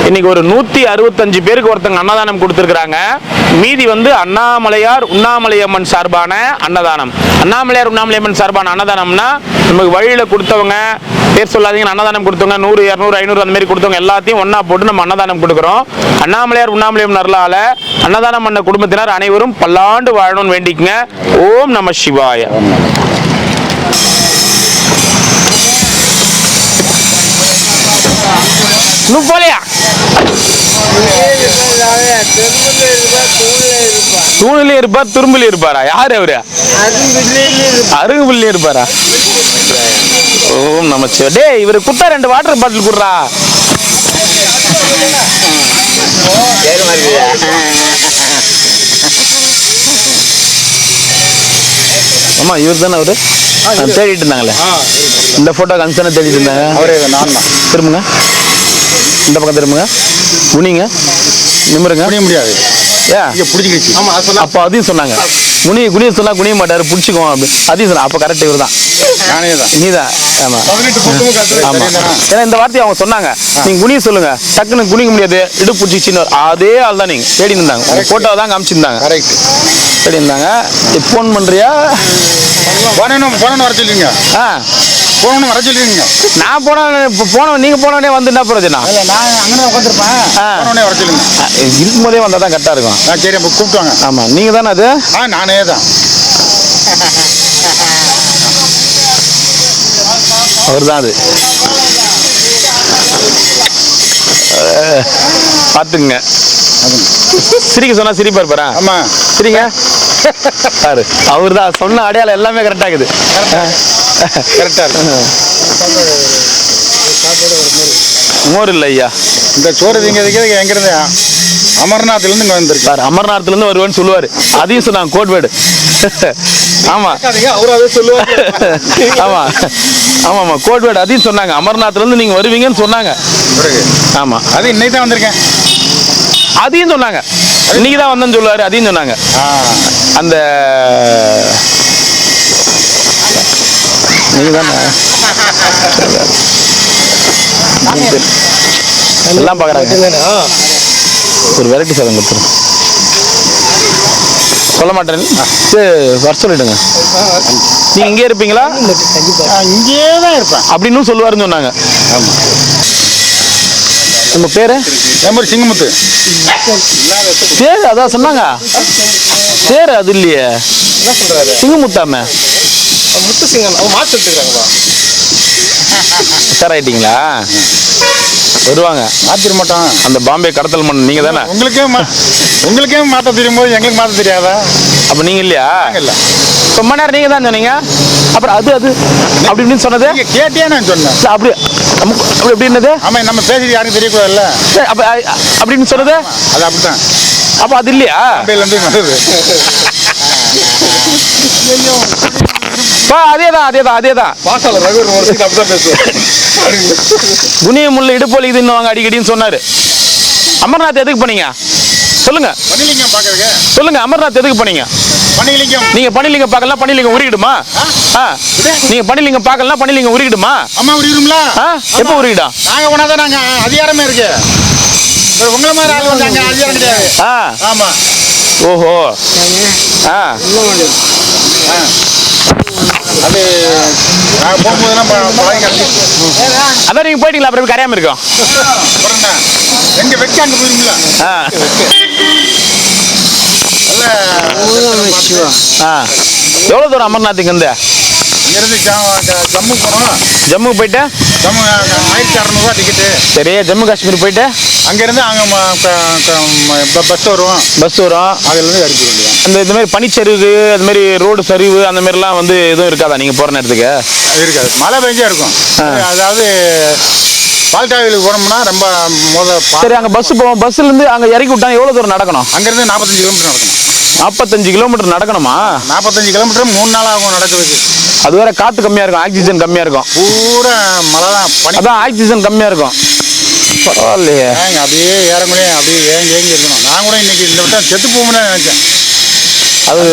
இன்னைக்கு ஒரு 165 பேருக்கு ஒருத்தங்க அன்னதானம் கொடுத்துருக்காங்க. மீதி வந்து அண்ணாமலையார் உண்ணாமலையம்மன் சார்பான அன்னதானம். அண்ணாமலையார் உண்ணாமலையம்மன் சார்பான அன்னதானம்னா நமக்கு வழியில் கொடுத்தவங்க, பேர் சொல்லாதீங்க, அன்னதானம் கொடுத்தவங்க 100, 200, 500 அந்த மாதிரி கொடுத்தவங்க எல்லாத்தையும் ஒன்றா போட்டு நம்ம அன்னதானம் கொடுக்குறோம். அண்ணாமலையார் உண்ணாமலையம்மன் அருளால அன்னதானம் பண்ண குடும்பத்தினர் அனைவரும் பல்லாண்டு வாழணும்னு வேண்டிக்குங்க. ஓம் நம சிவாய. போலையா தூணிலே இருப்பார், துரும்பிலே இருப்பாரா? யாரு அவரு? அருகுபிள்ளே இருப்பாரா? ஓம் நம சிவாய. டே, இவரு குத்தா 2 வாட்டர் பாட்டில் குடுறா. ஆமா, இவர் தானே அவரு தேடிட்டு இருந்தாங்களே. இந்த போட்டோ கன்சர்னை தேடிட்டு இருந்தாங்க. அவரே நான் தான். திரும்புங்க, இந்த பக்கம் திரும்புங்க, குனிங்க, நிமிருங்க. குனிய முடியாது, பிடிச்சிக்கிச்சு. அப்போ அதையும் சொன்னாங்க, குனிய சொன்னா குனிய மாட்டாரு, பிடிச்சிக்குவோம் அப்படி. அதையும் சொன்னா அப்போ கரெக்ட் இவர் தான், நீதான். ஆமா ஆமா, ஏன்னா இந்த வார்த்தையை அவங்க சொன்னாங்க. நீங்க குனிய சொல்லுங்க, டக்குன்னு குனிக்க முடியாது, இடுப்பு பிடிச்சிச்சின்னு. அதே ஆள் தான் நீங்க தேடி இருந்தாங்க. போட்டோ தான் காமிச்சிருந்தாங்க. தேடி இருந்தாங்க. ஃபோன் பண்றியா? வர சொல்லுங்க. போன வர சொல்லுங்க. நான் போன நீங்க போனோடனே வந்து என்ன பிரயோஜனம்? இருக்கும் போதே வந்தா தான் கரெக்டா இருக்கும். சரி, கூப்பிட்டுவாங்க. ஆமா, நீங்க தானே அது? நானே தான். அவர் தான் அது. பாத்துங்க, சிரிக்க சொன்னா சிரிப்பா இருப்பாரா? ஆமா, சரிங்க. பாரு, அவர் தான் சொன்ன அடையாளம் எல்லாமே கரெக்டா இருக்குது. கரெக்டா இருக்கு. மோர் இல்லை ஐயா, இந்த சோறு திங்கிறதுக்கு எங்க இருந்து? அமர்நாத்ல இருந்து இங்க வந்திருக்காரு. அமர்நாத்ல இருந்து வருவேன்னு சொல்லுவாரு. அதையும் சொன்னாங்க, கோட் வேர்டு. ஆமா, அவராவே சொல்லுவாரு. ஆமா ஆமா ஆமா, கோட் வேர்டு அதையும் சொன்னாங்க. அமர்நாத்ல இருந்து நீங்க வருவீங்கன்னு சொன்னாங்க. ஆமா, அது இன்னைக்கு தான் வந்திருக்கேன். அதையும் சொன்னாங்க, இன்னைக்கு தான் வந்தேன்னு சொல்லுவாரு. அதையும் சொன்னாங்க. அந்த நீங்க தானே எல்லாம் பாக்குறாங்க. ஒரு வெரைட்டி சாதம் கொடுத்துருங்க. சொல்ல மாட்டேன், வர சொல்லிடுங்க. நீங்க இங்கே இருப்பீங்களா? இங்கே தான் இருப்பேன் அப்படின்னு சொல்லுவாருன்னு சொன்னாங்க. உங்க பேரு? சிங்கமுத்து. சரி, அதான் சொன்னாங்க. சரி, அது இல்லையே, சிங்கமுத்தாம முத்து சிங்கம் சார் ஆயிட்டீங்களா? வருவாங்க, மாத்திர மாட்டோம். அந்த பாம்பே கடத்தல் மண் நீங்க தானே? உங்களுக்கே மாத்த தெரியும் போது எங்களுக்கு மாத்த தெரியாதா? அப்ப நீங்க இல்லையா? இல்ல, ரொம்ப நேரம் நீங்க தான் சொன்னீங்க. அப்புறம் அது அப்படி இப்படின்னு சொன்னது கேட்டியா? நான் சொன்னேன் அப்படி அப்படி எப்படின்னது? ஆமா, நம்ம பேசி யாருக்கும் தெரியக்கூடாதுல்ல. அப்படின்னு சொன்னது அது அப்படித்தான். அப்ப அது இல்லையா? அதேதான். குனிய முள்ள இடுப்பொலி இதுன்னு அடிக்கடின்னு சொன்னாரு. அமர்நாத் எதுக்கு போனீங்க சொல்லுங்க? சொல்லுங்க, அமர்நாத் எதுக்கு போனீங்க? நீங்க பனிலிங்கம் பார்க்கலாம், பனிலிங்கம் உருகிடுமா? நீங்க பனிலிங்கம் பார்க்கலாம், பனிலிங்கம் உருகிடுமா? அம்மா உருகிடும்ல. எப்ப உருகிடும்? நாங்க போனாதான் நாங்க அதிகாரமே இருக்கு. உங்களை மாதிரி ஆள் வந்தாங்க, அதிகாரம் கிடையாது. ஆமா. ஓஹோ. அது நான் போகும்போதெல்லாம் அதான் நீங்க போயிட்டீங்களா? அப்புறம் கரையாம இருக்கோம். எங்க வெக்க அங்க போயிருங்களா? எவ்வளவு தூரம் அமர்நாத்துக்கு வந்து? ஜம்மு போனோம். ஜம்முக்கு போயிட்டு ஜம்மு 1600 டிக்கெட்டு. சரி, ஜம்மு காஷ்மீர் போயிட்டு அங்கிருந்து அங்கே பஸ் வரும். அதுலேருந்து அடிக்க வேண்டியது. அந்த இந்த மாதிரி பனிச்சரிவு, அது மாதிரி ரோடு சரிவு, அந்த மாதிரிலாம் வந்து எதுவும் இருக்காதா நீங்கள் போகிற நேரத்துக்கு? இருக்காது, மழை பெஞ்சா இருக்கும். அதாவது பால்காவிலுக்கு போனோம்னா ரொம்ப சரி, அங்கே பஸ் போவோம். பஸ்ஸுலேருந்து அங்கே இறக்கி விட்டாங்க. எவ்வளோ தூரம் நடக்கணும்? அங்கேருந்து 45 கிலோமீட்டர் நடக்கணும். 45 கிலோமீட்டர் நடக்கணுமா? 45 கிலோமீட்டர் 3 நாள் ஆகும் நடக்கிறதுக்கு. அது வேற காற்று கம்மியாக இருக்கும், ஆக்சிஜன் கம்மியாக இருக்கும். பூரா மழை தான், அதான் ஆக்சிஜன் கம்மியாக இருக்கும். பரவாயில்லையே, அப்படியே ஏறங்களே அப்படியே ஏங்கி இருக்கணும். நான் கூட இன்னைக்கு இந்த விட்டம் செத்து போகணும்னு நினைச்சேன். அது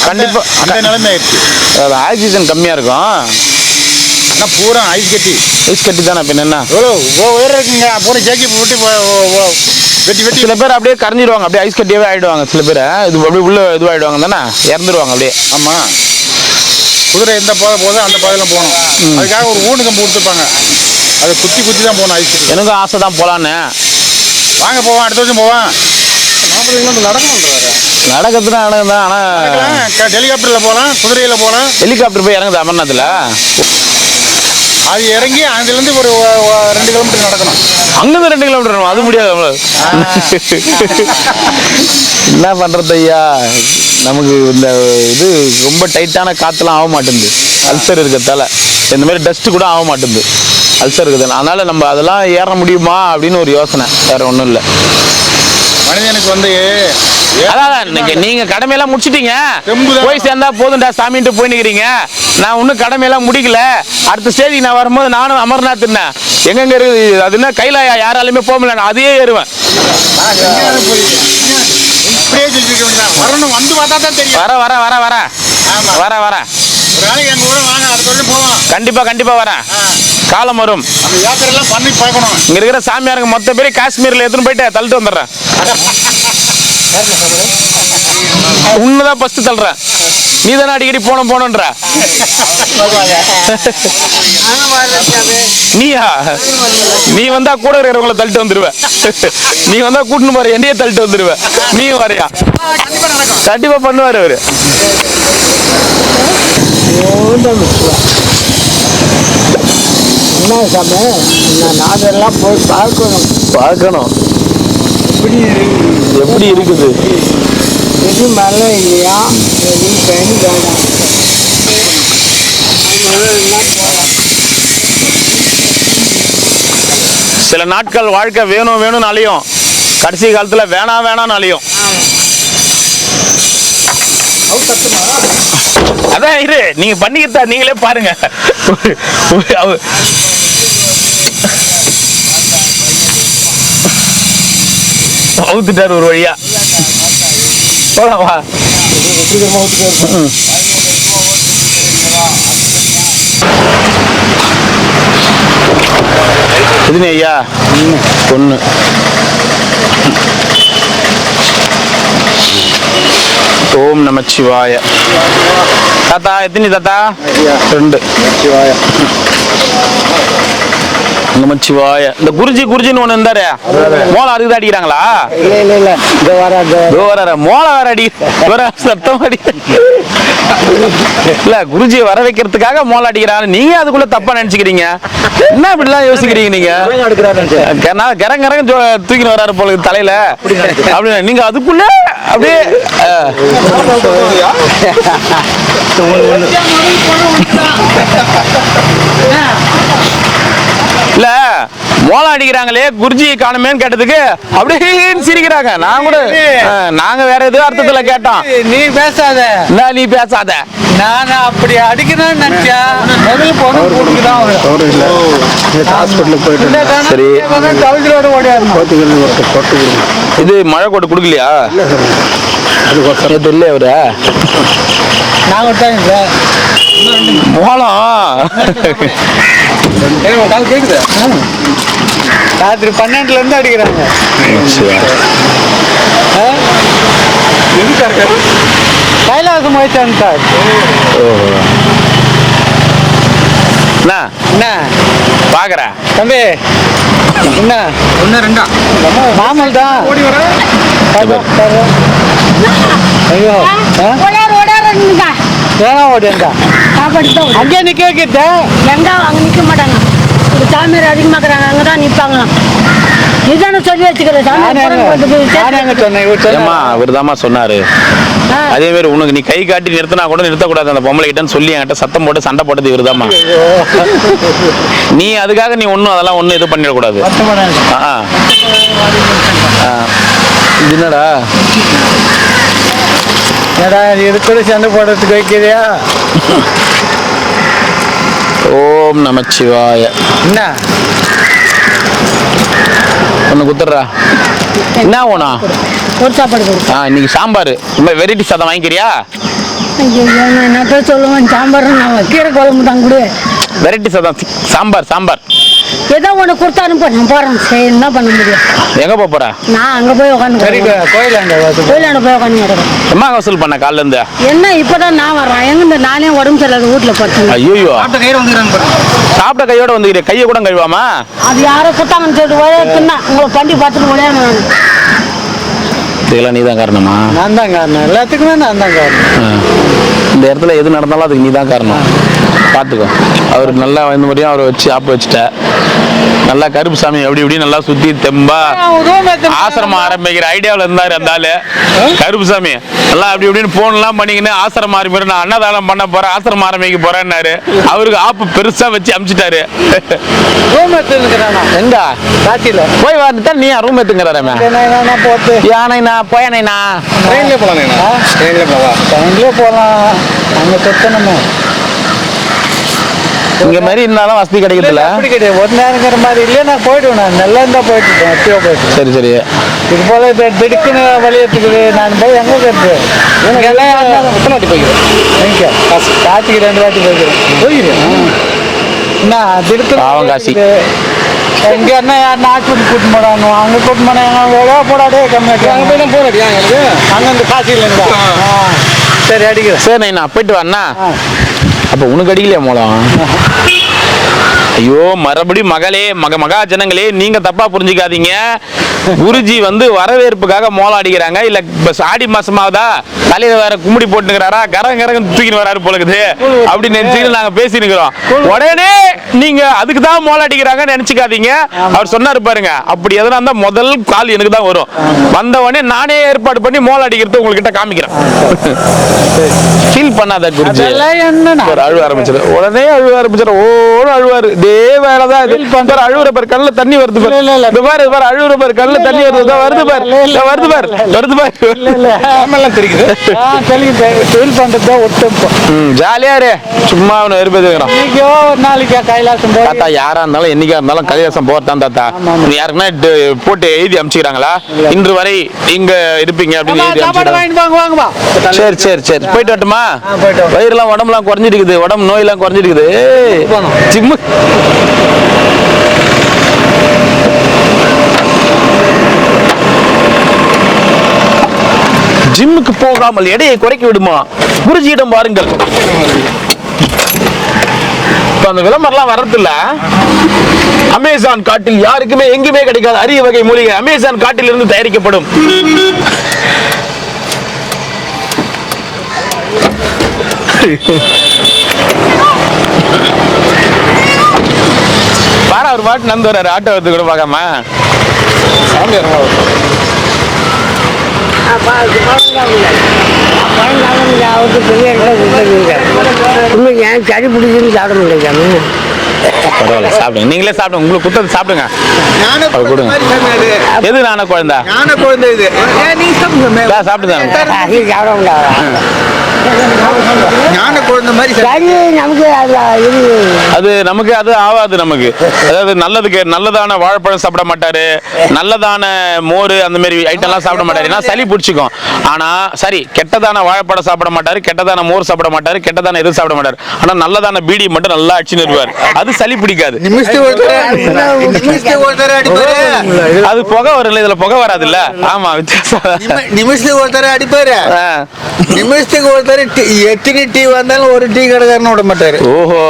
கண்டிப்பாக அந்த நிலைமை ஆயிடுச்சு. அது ஆக்சிஜன் கம்மியாக இருக்கும். ஆனால் பூரா ஐஸ் கட்டி தானே இப்போ என்ன எவ்வளோ உயரம் இருக்குங்க பூரா ஜேக்கி விட்டு வெட்டி சில பேர் அப்படியே கரைஞ்சிடுவாங்க, அப்படியே ஐஸ் கட்டியாவே ஆகிடுவாங்க. சில பேர் இது அப்படியே உள்ள இதுவாகிடுவாங்க தானே, இறந்துருவாங்க அப்படியே. ஆமாம், குதிரை எந்த பாதை போதோ அந்த பாதையில் போகணும். அதுக்காக ஒரு ஊனு கம்பு கொடுத்துருப்பாங்க, அதை குத்தி தான் போகணும் ஐஸ் கட்டி. எனக்கும் ஆசை தான் போகலான்னு. வாங்க போவான், அடுத்த வருஷம் போவான். நடக்கிறதுனா நடக்குதான். ஆனால் ஹெலிகாப்டரில் போகலாம், குதிரையில் போகலாம். ஹெலிகாப்டர் போய் இறங்குது அமர்நாத்தில். அது இறங்கி அதுலேருந்து ஒரு 2 கிலோமீட்டர் நடக்கணும். அங்கேருந்து 2 கிலோமீட்டர் அது முடியாது. என்ன பண்ணுறது ஐயா, நமக்கு இந்த இது ரொம்ப டைட்டான காற்றுலாம் ஆக மாட்டேங்குது, அல்சர் இருக்கிறதால. இந்த மாதிரி டஸ்ட்டு கூட ஆக மாட்டேங்குது, அல்சர் இருக்குது. அதனால் நம்ம அதெல்லாம் ஏற முடியுமா அப்படின்னு ஒரு யோசனை, வேறு ஒன்றும் இல்லை. மனிதனுக்கு வந்து அதான் நீங்க கடமையெல்லாம் முடிச்சிட்டீங்க, போய் சேர்ந்தா போதும்டா சாமின்ட்டு போய் நிக்கிறீங்க. நான் இன்னும் கடமையெல்லாம் முடிக்கல. அடுத்த ஸ்டேஜ் நான் வரும்போது நானும் அமர்நாத் எங்கெங்க இருக்குது அது என்ன கைலாயா, யாராலுமே போக முடியல, நான் அதையே ஏறுவேன். கண்டிப்பா வரேன். காலம் வரும். இங்க இருக்கிற சாமியாருங்க மொத்த பேர் காஷ்மீர்ல எடுத்துன்னு போயிட்டு தள்ளிட்டு வந்துடுறேன். உன்னதான் ஃபர்ஸ்ட் தள்ளுறேன், நீ தானே அடிக்கடி போனோன்ற. நீயா நீ வந்தா கூட இருக்கிறவங்களை தள்ளிட்டு வந்துருவ. நீ வந்தா கூட்டின்னு போற என்னையே தள்ளிட்டு வந்துருவ. நீ வரையா கண்டிப்பா பண்ணுவாரு அவரு. என்ன சாமி, நாடெல்லாம் போய் பார்க்கணும் எப்படி இருக்குது. எது மழை இல்லையா, எது பெண் வேணாம். சில நாட்கள் வாழ்க்கை வேணும்னு அலையும், கடைசி காலத்துல வேணாம்னு அலையும். அதான் இரு, நீங்க பண்ணிக்கிட்டா நீங்களே பாருங்க. அவுத்துட்டாரு ஒரு வழியா. போலாமா? எதுனே ஐயா? பொண்ணு. ஓம் நமச்சிவாய. தாத்தா எத்தனை தாத்தா? 2. நமச்சிவாய. இந்த குருஜின்னு ஒண்ணு இருந்தாரு, மோளம் அறுக்குது அடிக்கிறாங்களா? மோளம் வேற அடி சத்தம் அடி. இல்ல குருஜி வர வைக்கிறதுக்காக மோளம் அடிக்கிறாங்க, நீங்க அதுக்குள்ள தப்பா நினைச்சுக்கிறீங்க. என்ன இப்படிலாம் யோசிக்கிறீங்க நீங்க? கரங்க தூக்கின்னு வராரு போல தலையில அப்படி, நீங்க அதுக்குள்ள அப்படியே இல்ல மோளம் அடிக்கிறாங்களே குருஜி காணுமேன்னு கேட்டதுக்கு அப்படியே சிரிக்கிறாங்க. நான் கூட நாங்க வேற எதுவும் அர்த்தத்துல கேட்டோம். நீ பேசாத, நீ பேசாத, நான் அப்படி அடிக்கணும்னு நினைச்சா சரி. இது மழை கோட்டை கொடுக்கலையா? இல்லையா அவரு மோளம் கேக்குது. ராத்திரி 12ல இருந்து அடிக்கிறாங்க. கைலாசம் போயிட்டான் சார். என்ன பாக்குற தம்பி? என்ன 1 2 மாமல் தான். ஐயோ ஏன்னா ஓடியா அங்கே நிக்க வைக்கிட்ட எங்க அங்க நிக்க மாட்டாங்க. சாமியார் அதிகமா இருக்கிறாங்க, அங்கதான் நிப்பாங்களாம். நீதானே சொல்லி வச்சுக்கிறேன். அவருதாம்மா சொன்னாரு. அதே மாதிரி உனக்கு நீ கை காட்டி நிறுத்தினா கூட நிறுத்தக்கூடாது அந்த பொம்பளை கிட்டன்னு சொல்லி என்கிட்ட சத்தம் போட்டு சண்டை போட்டது இவருதாம்மா. நீ அதுக்காக நீ ஒன்றும் அதெல்லாம் ஒன்றும் இது பண்ணிடக்கூடாது. என்னடா ஏடா இது கூட சண்டை போடுறதுக்கு வைக்கிறியா? ஓம் நமச்சிவாய. என்ன ஒன்று குத்துறா. என்ன ஓனா? ஒரு சாப்பாடு கொடு. இன்னைக்கு சாம்பார் ரொம்ப வெரைட்டி சாதம் வாங்கிக்கிறியா? என்ன சொல்லுவேன், சாம்பார் கீரை குழம்பு தான் கொடு. வெரைட்டி சாதம், சாம்பார் சாம்பார். ஏதோ ஒன்று கொடுத்து அனுப்ப நான் போகிறேன். சரி என்ன பண்ண முடியும்? எங்க போற? நான் அங்கே போய் உட்காந்து கோயிலாண்ட போய் உட்காந்து கிடக்கிறேன். எம்மா வசூல் பண்ண காலைல இருந்து? என்ன இப்போதான் நான் வர்றேன். எங்க நானே உடம்பு சரியில்லாத வீட்டில் படுத்து. ஐயோ சாப்பிட்ட கையோட வந்துக்கிறேன். கையை கூட கழுவாமா? அது யாரோ கொடுத்தாங்கன்னு சொல்லிட்டு ஒரே தின்னா உங்களை பண்டி பார்த்துட்டு ஒரே நான் இதெல்லாம் நீ தான் காரணமா? நான் தான் காரணம், எல்லாத்துக்குமே நான் தான் காரணம். இந்த இடத்துல எது நடந்தாலும் அதுக்கு நீ தான் காரணம். பார்த்துக்கோ. அவர் நல்லா இந்த மாதிரியும் அவரை வச்சு ஆப்பு வச்சுட்ட. நல்லா கருப்பு சாமி அப்படி இப்படி நல்லா சுத்தி தெம்பா ஆசிரமம் ஆரம்பிக்கிற ஐடியாவில் இருந்தாரு அந்த ஆளு. கருப்பு சாமி நல்லா அப்படி இப்படின்னு போன்லாம் பண்ணிக்கின்னு ஆசிரமம் ஆரம்பிக்கிற நான் அன்னதானம் பண்ண போறேன், ஆசிரமம் ஆரம்பிக்க போறேன்னாரு. அவருக்கு ஆப்பு பெருசா வச்சு அமிச்சிட்டாரு. எங்க காட்சியில் போய் வந்துட்டா நீ ரூம் எடுத்துங்கிறாரமே. போட்டு யானைண்ணா போயானைண்ணா ட்ரெயின்லேயே போகலாம். அங்கே சுத்தணுமே. இங்க மாதிரி இருந்தாலும் வசதி கிடைக்கிறதுல அப்படி கிடையாது. ஒரு நேரங்கிற மாதிரி இல்லையா நான் போயிடுவேன். நான் நல்லா இருந்தா போயிட்டு எப்பயோ போயிட்டு. சரி சரி. இது போல திடுக்குன்னு வழியத்துக்குது. நான் போய் எங்கே கருது காட்சிக்கு 2 வாட்டி போய்க்கிறேன். என்ன பாவம் காசி. இங்கே என்ன யாருன்னா ஹாஸ்பிட்டல் கூட்டு போடானோ அங்கே கூட்டு போனாங்க. வேகா போடாடே கம்மியாக அங்கே போய் தான் போராடியா எனக்கு அங்கே இந்த காசியில் இருந்தா. சரி அடிக்கிறேன். சரி நான் போயிட்டு வரேண்ணா. அப்போ உனக்கு அடிக்கலையா மூலம்? ஐயோ மறுபடியும் மகளே மகா ஜனங்களே நீங்க தப்பா புரிஞ்சுக்காதீங்க. குருஜி வந்து வரவேற்புக்காக மோளம் அடிக்கிறாங்க. இல்ல ஆடி மாசமாவதா தலையில வேற கும்பிடி போட்டுக்கிறாரா கரங்க தூக்கின்னு வராரு போலக்குது அப்படின்னு நினைச்சுட்டு நாங்க பேசினுக்கிறோம். உடனே நீங்க அதுக்கு தான் மோளம் அடிக்கிறாங்கன்னு நினைச்சுக்காதீங்க. அவர் சொன்னாரு பாருங்க, அப்படி எதனா இருந்தா முதல் கால் எனக்கு தான் வரும். வந்த உடனே நானே ஏற்பாடு பண்ணி மோளம் அடிக்கிறது உங்ககிட்ட காமிக்கிறேன். ஃபீல் பண்ணாத குருஜி. அழுவ ஆரம்பிச்சிரு. உடனே அழுவ ஆரம்பிச்சிரு. ஓட அழுவாரு. இதே வேலைதான் இது. அழுவுற பாரு கண்ணுல தண்ணி வருது பாரு. இந்த பாரு பாரு அழுவுற பாரு கண்ணுல தண்ணி வருது. வருது பாரு வருது பாரு வருது பாரு தெரியுது. ஜாலியா இரு. சும்மா அவனை வெறுப்பேத்துக்கிறான். ஒரு நாளைக்கு கைலாசம் தாத்தா யாரா இருந்தாலும் என்னைக்கா இருந்தாலும் கைலாசம் போறதான் தாத்தா. யாருக்குன்னா போட்டு எழுதி அனுப்பிச்சுக்கிறாங்களா இன்று வரை இங்க இருப்பீங்க அப்படின்னு? சரி சரி சரி போயிட்டு வரட்டுமா? வயிறுலாம் உடம்புலாம் குறைஞ்சிருக்குது. உடம்பு நோயெல்லாம் குறைஞ்சிருக்குது. ஜிம்மு ஜிம்முக்கு போகாமல் எடையை குறைக்க விடுமா? குருஜியிடம் பாருங்கள். அந்த விளம்பரம்லாம் வர்றதில்ல. அமேசான் காட்டில் யாருக்குமே எங்குமே கிடைக்காத அரிய வகை மூலிகை அமேசான் காட்டில் இருந்து தயாரிக்கப்படும். பாரா ஒரு பாட்டு நந்து வர்றாரு. ஆட்டோ எடுத்து கூட பார்க்காம சரி பிடிச்சிருந்து சாப்பிட முடியாது. பரவாயில்ல சாப்பிடுங்க. நீங்களே சாப்பிடுங்க. உங்களுக்கு குத்தது சாப்பிடுங்க. கொடுங்க. எது நான குழந்தை? குழந்தை இது சாப்பிட்டு சாப்பிட முடியாது. அது நமக்கு அது ஆகாது. நமக்கு அதாவது நல்லதுக்கு நல்லதான வாழைப்பழம் சாப்பிட மாட்டாரு. நல்லதான மோர் அந்த மாதிரி ஐட்டம்லாம் சாப்பிட மாட்டாரு. ஏன்னா சளி பிடிச்சிக்கும். ஆனா சரி கெட்டதான வாழைப்பழம் சாப்பிட மாட்டாரு, கெட்டதான மோர் சாப்பிட மாட்டாரு, கெட்டதான எதுவும் சாப்பிட மாட்டாரு. ஆனா நல்லதான பீடி மட்டும் நல்லா அடிச்சு நிறுவார். அது சளி பிடிக்காது. அது புகை வரல. இதுல புகை வராது இல்ல? ஆமா நிமிஷத்துக்கு ஒருத்தர அடிப்பாரு. நிமிஷத்துக்கு ஒருத்தர் எத்தனை டீ வந்தாலும் ஒரு டீ கடைக்காரன்னு விட மாட்டாரு. ஓஹோ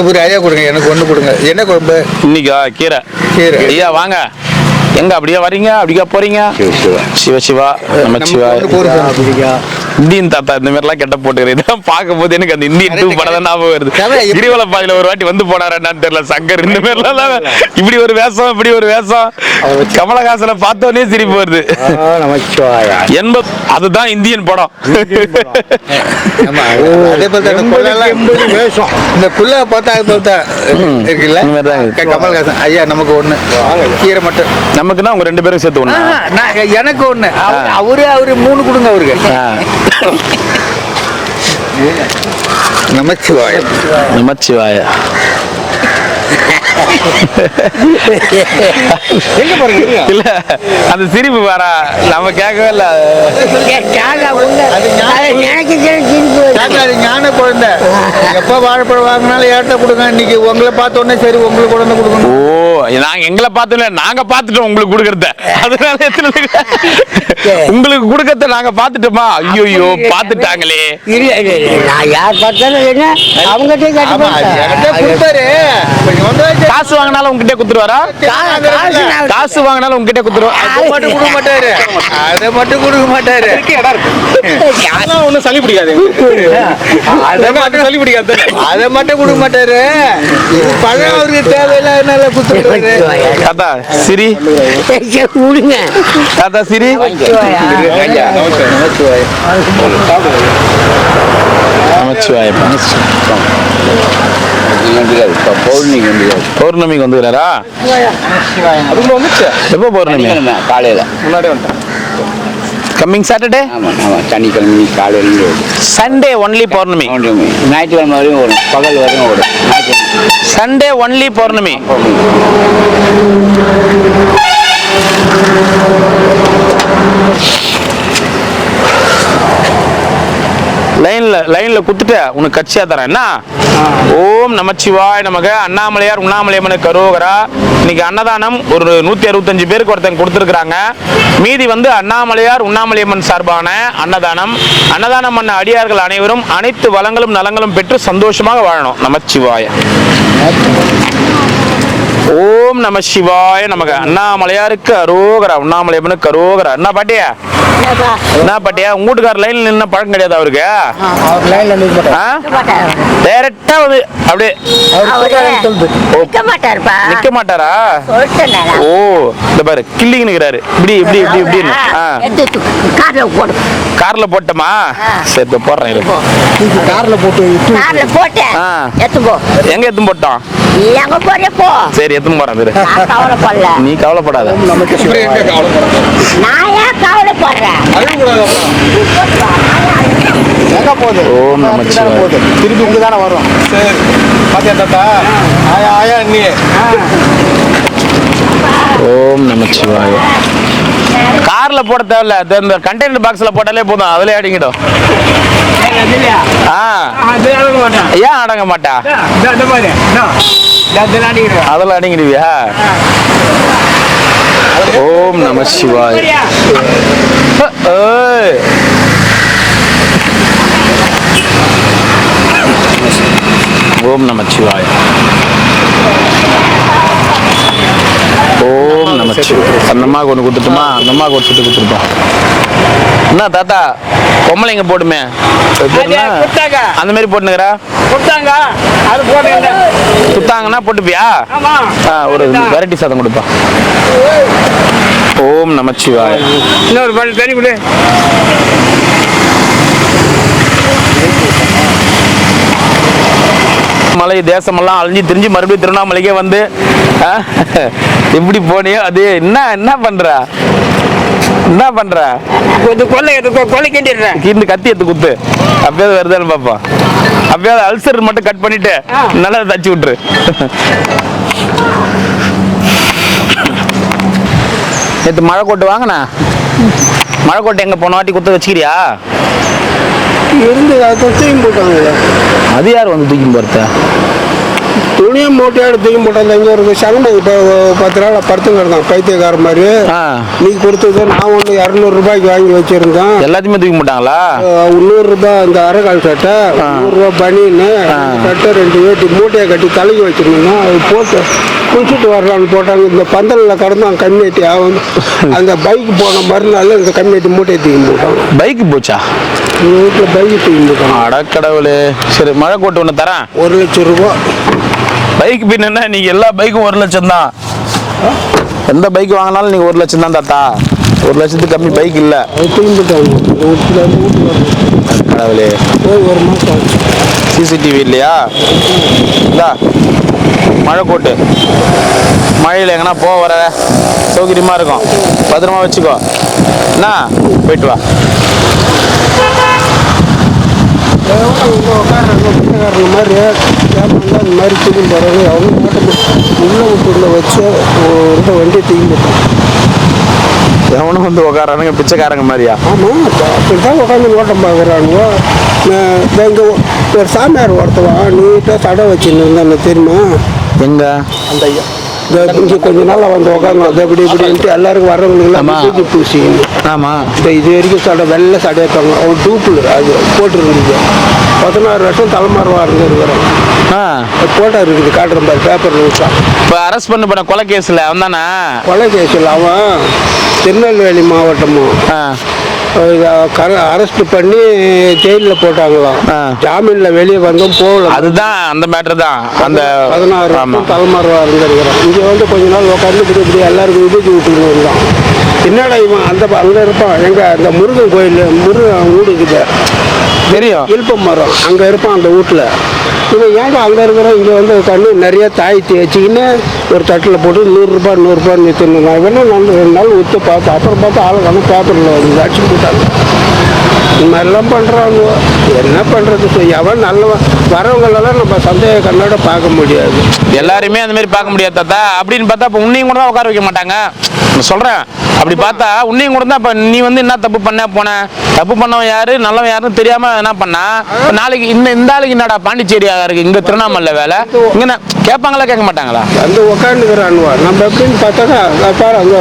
ஒரு ஐயா கொடுங்க. எனக்கு ஒண்ணு கொடுங்க. என்ன குழம்பு இன்னைக்கா? கீரை. கீரை ஐயா வாங்க. எங்க அப்படியே வரீங்க? அப்படியா போறீங்க? சிவ சிவா நமச்சிவா இந்தியன் தாத்தா இந்த மாதிரி எல்லாம் கெட்ட போட்டுக்கிறேன். இதெல்லாம் பார்க்கும் போது எனக்கு அந்த இந்தியன் 2 படம் தான் ஞாபகம் வருது. கிரிவல பாதையில ஒரு வாட்டி வந்து போனாரு என்னன்னு தெரியல. சங்கர் இந்த மாதிரி எல்லாம் இப்படி ஒரு வேஷம் இப்படி ஒரு வேஷம். கமலஹாசனை பார்த்தோன்னே சிரிப்பு வருது. அதுதான் இந்தியன் படம். அதே போல இந்த குள்ள பார்த்தா இருக்குல்ல கமலஹாசன் ஐயா. நமக்கு ஒண்ணு கீரை மட்டும். நமக்குன்னா உங்க 2 பேரும் சேர்த்து ஒண்ணு. எனக்கு ஒண்ணு. அவரு 3 கொடுங்க அவருக்கு. நமச்சிவாய நமச்சிவாய. எங்க பாருங்க இல்ல அந்த சிரிப்பு வர நம்ம கேட்கவே இல்ல. அது ஞான குழந்தை. எப்ப வாழைப்பழம் வாங்கினாலும் ஏட்ட கொடுங்க. இன்னைக்கு உங்களை பார்த்த உடனே சரி உங்களுக்கு குழந்தை கொடுக்கணும். ஓ, நாங்க எங்களை பார்த்தோம்ல, நாங்க பார்த்துட்டோம் உங்களுக்கு கொடுக்கறத. அதனால உங்களுக்கு கொடுக்கறத நாங்க பார்த்துட்டோமா? ஐயோ பார்த்துட்டாங்களே. நான் யார் பார்த்தாலும் என்ன அவங்ககிட்ட கொடுத்தாரு. காசு வாங்கினாலும் உங்ககிட்ட குத்துருவாரா? காசு வாங்கினாலும் உங்ககிட்ட குத்துருவா? அதை மட்டும் கொடுக்க மாட்டாரு. அதை மட்டும் கொடுக்க மாட்டாரு. ஒன்னும் சளி பிடிக்காது. அதை மட்டும் சளி பிடிக்காது. அதை மட்டும் கொடுக்க மாட்டாரு. பழம் அவருக்கு தேவையில்லை குத்துருவாரு. தாத்தா சிரி விடுங்க. தாத்தா சிரி. பௌர்ணமிக்கு வந்துக்கிறாரா? அதுக்குள்ள வந்துச்சு. எப்போ பௌர்ணமி? காலையில் முன்னாடி வந்துட்டேன். Coming Saturday. ஆமாம் ஆமாம், சனிக்கிழமை காலையில் சண்டே ஒன்லி பௌர்ணமி. ஞாயிற்றுக்கிழமை வரையும் ஓடும், பகல் வரையும் ஓடும். சண்டே ஒன்லி பௌர்ணமி. லைன்ல குத்துட்டு உனக்கு கட்சியா தரேன் என்ன? ஓம் நமச்சிவாய் நமக. அண்ணாமலையார் உண்ணாமலையம்மனு கரோகரா. இன்னைக்கு அன்னதானம் ஒரு 165 பேருக்கு ஒருத்தங்க கொடுத்துருக்காங்க. மீதி வந்து அண்ணாமலையார் உண்ணாமலையம்மன் சார்பான அன்னதானம். அன்னதானம் பண்ண அடியார்கள் அனைவரும் அனைத்து வளங்களும் நலங்களும் பெற்று சந்தோஷமாக வாழணும். நமச்சிவாய. ஓம் நம சிவாய நமக. அண்ணாமலையாருக்கு அரோகரா, உண்ணாமலையம்மனுக்கு அரோகரா. என்ன பாட்டியா? என்ன பாட்டியா? உங்க வீட்டுக்கார லைன்ல நின்ன பழக்கம் கிடையாது அவருக்கு? டைரக்டா வந்து அப்படியே நிக்க மாட்டாரா? ஓ, இந்த பாரு கிள்ளிங்க நிக்கிறாரு. இப்படி இப்படி இப்படி இப்படின்னு. கார்ல போட்டோமா? சரி போடுறேன். கார்ல போட்டு எங்க எத்தும் போட்டோம்? சரி எத்தும் போறேன். நீ கவலைப்படாத. ஓம் நமச்சிவாய. திருப்பி இங்க தானே வரும். சரி பாத்தியா தாத்தா? ஆயா ஆயா நீ. ஓம் நமச்சிவாய. கார்ல போட தேவையில்ல, இந்த கண்டெய்னர் பாக்ஸ்ல போட்டாலே போதும், அதுல அடங்கிடும். ஏன் அடங்க மாட்டா? அதெல்லாம் அடங்கிடுவியா? ஓம் நம சிவாய. ஓம் நம சிவாய. ஓம் நம சிவாய. அந்த அம்மாவுக்கு ஒன்று கொடுத்துட்டுமா? அந்த அம்மாவுக்கு ஒரு சுட்டு கொடுத்துருப்போம். என்ன தாத்தா பொம்பளைங்க போட்டுமே அந்த மாதிரி போட்டுனுக்கிறா? குத்தாங்கன்னா போட்டுப்பியா? ஒரு வெரைட்டி சாதம் கொடுப்பா. ஓம் நமச்சிவாய. இன்னொரு பாட்டு தண்ணி கொடு. மலை தேசமெல்லாம் அழிஞ்சு திரிஞ்சு மறுபடியும் திருவண்ணாமலைக்கே வந்து எப்படி போனியோ அது. என்ன பண்ற? என்ன பண்ற? கொலை கேட்டுறேன். கீழே கத்தி எடுத்து குத்து. அப்பயாவது வருதான்னு பாப்பா. அப்பயாவது அல்சர் மட்டும் கட் பண்ணிட்டு நல்லா தச்சு விட்டுரு. நேற்று மழை கோட்டு வாங்கினா மழை கோட்டை எங்க போன வாட்டி குத்த வச்சுக்கிறியா? இருந்து தூக்கி போட்டாங்க. அது யார் வந்து தூக்கி போறத? துணியை மூட்டையோட தூக்கி போட்டாங்க. இங்கே ஒரு சங்கடம் இப்போ 10 நாள் படுத்துங்க இருந்தான் பைத்தியக்கார மாதிரி. நீ கொடுத்தது நான் ஒன்று 200 ரூபாய்க்கு வாங்கி வச்சிருந்தேன். எல்லாத்தையுமே தூக்கி போட்டாங்களா? 100 ரூபாய் அந்த அரைக்கால் சட்டை, 100 ரூபாய் பனின்னு சட்டை 2 வேட்டி மூட்டையை கட்டி தலைக்கு வச்சிருந்தோம். அது போட்டு குளிச்சுட்டு வரலான்னு போட்டாங்க. இந்த பந்தலில் கடந்தான் கம்மியாட்டி அவன் அந்த பைக்கு போன மறுநாள் இந்த கம்மியாட்டி மூட்டையை தூக்கி போட்டாங்க. பைக்கு போச்சா? எங்கள் வீட்டில் பைக்கு தூக்கி போட்டாங்க. அடக்கடவுளே. சரி மழை கோட்டு ஒன்று தரேன். 1 லட்சம் ரூபாய். பைக் பின்னா நீங்க எல்லா பைக்கும் 1 லட்சம் தான். எந்த பைக் வாங்கினாலும் நீங்க 1 லட்சம் தான் தாத்தா. 1 லட்சத்துக்கு கம்மி பைக் இல்ல. கடவுளே. ஒரு மாசம் சிசிடிவி இல்லையா? இந்தா மழை கோட்டு. மழையில் எங்கன்னா போக வர சௌகரியமா இருக்கும். பத்திரமா வச்சுக்கோ. என்ன போயிட்டு வா. மாதிரி அந்த மாதிரி தூக்கி போறாங்க. அவங்க உள்ள ரோட்டில் வச்சு ஒரு வண்டி தூக்கி போட்டான். எவனும் வந்து உட்காரானுங்க பிச்சைக்காரங்க மாதிரியா? ஆமாம், அப்படி தான் உட்காந்து ஓட்டம் பார்க்குறானுங்க. இங்கே ஒரு சாமியார் ஒருத்தவன் நீட்டாக தடை வச்சுன்னு இருந்தானே தெரியுமா? எங்க அந்த ஐயா இங்கே கொஞ்ச நாள் வந்து உட்காந்து அது அப்படி இப்படின்ட்டு எல்லாருக்கும் வர்றவங்களுக்குலாம் பூஜை பூசி. ஆமாம். இது வரைக்கும் சடை வெள்ளை சடையாக்காங்க. அவன் டூப்பில் அது போட்டுருந்துச்சு. 16 வருஷம் தலைமறைவாக இருந்துருக்குறான். போட்டோ இருக்குது, காட்டுற மாதிரி பேப்பரில் விட்டா. இப்போ அரெஸ்ட் பண்ண கொலை கேஸில் அவன் தானே? கொலை கேஸில் அவன் திருநெல்வேலி மாவட்டமும் அரெஸ்ட் பண்ணி ஜெயிலில் போட்டாங்களாம். ஜாமீனில் வெளியே வந்தும் போகல. அதுதான் அந்த மேட்ரு தான். அந்த 16 வருஷம் தலைமறைவாக இருந்திருக்கிறான். இங்கே வந்து கொஞ்ச நாள் உட்காந்து இப்படி எல்லாருக்கும் விபூதி விட்டுன்னு வந்தான். என்னடா இவன் அங்கே இருப்பான். எங்கே அந்த முருகன் கோயில் முருகன் வீடு இருக்குது தெரியும், இழுப்ப மரம் அங்கே இருப்பான் அந்த வீட்டில். இவன் ஏங்க அங்கே இருக்கிறோம் இங்கே வந்து கண்ணு நிறைய தாய்த்தி வச்சுக்கின்னு ஒரு தட்டில் போட்டு 100 ரூபா நிறுத்தணும். நான் வேணா நான் 2 நாள் விற்று பார்த்தேன். அப்புறம் பார்த்தா ஆளை கண்ணு பேப்பரில் வந்து அடிச்சு போட்டாங்க. இந்த மாதிரிலாம் பண்ணுறாங்க. என்ன பண்ணுறது? எவன் நல்லவன் வரவங்களெல்லாம் நம்ம சந்தேக கண்ணோட பார்க்க முடியாது. எல்லாருமே அந்த மாதிரி பார்க்க முடியாது தாத்தா. அப்படின்னு பார்த்தா இப்போ உன்னையும் கூட தான் உட்கார வைக்க மாட்டாங்க. நான் சொல்கிறேன், அப்படி பார்த்தா உன்னையும் கூட தான். இப்போ நீ வந்து என்ன தப்பு போன தப்பு பண்ணவன் யாரு நல்லவன் யாருன்னு தெரியாமல் என்ன பண்ணா? இப்போ நாளைக்கு இந்த ஆளுக்கு என்னடா பாண்டிச்சேரியாக இருக்குது, இங்கே திருவண்ணாமலை வேலை இங்கே கேட்பாங்களா கேட்க மாட்டாங்களா? அந்த உட்காந்துக்கிறானுவா. நம்ம எப்படின்னு பார்த்தாக்கா பாரு அங்கே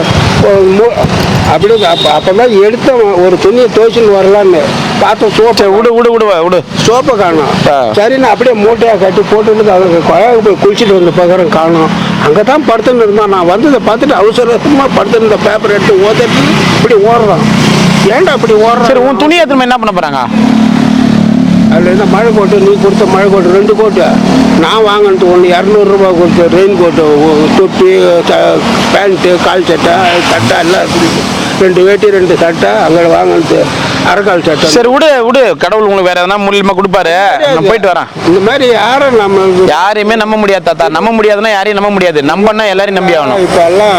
அப்படி அப்போ தான் எடுத்த ஒரு துணியை துவைச்சுன்னு வரலான்னு பார்த்தோம். சோப்பை விடு சோப்பை காணும். சரி, நான் அப்படியே மூட்டையாக கட்டி போட்டுட்டு அவங்க குழாவுக்கு போய் குளிச்சுட்டு வந்து பார்க்குறேன், காணும். அங்கே தான் படுத்துன்னு இருந்தான். நான் வந்ததை பார்த்துட்டு அவசரமாக படுத்துருந்த பேப்பர் எடுத்து ஓதட்டு இப்படி ஓடுறான். ஏன்டா அப்படி ஓடுறான்? சரி, உன் துணியை திரும்ப என்ன பண்ண போகிறாங்க? அதில் என்ன மழை கோட்டு, நீ கொடுத்த மழை கோட்டு 2 கோட்டு நான் வாங்கினது ஒன்று 200 ரூபா கொடுத்து ரெயின் கோட்டு, தொப்பி, பேண்ட்டு, கால் சட்டை எல்லாம் இருக்குது. 2 வேட்டி 2 சட்டை அங்கே வாங்கினது அரைக்கால் சட்டை. சரி விடு, கடவுள் உங்களுக்கு வேற எதனா மூலியமாக கொடுப்பாரு. நான் போயிட்டு வரேன். இந்த மாதிரி யாரையுமே நம்ப முடியாது தாத்தா. நம்ப முடியாதுன்னா யாரையும் நம்ப முடியாது. நம்பன்னா எல்லாரையும் நம்பி ஆகணும். இப்போ எல்லாம்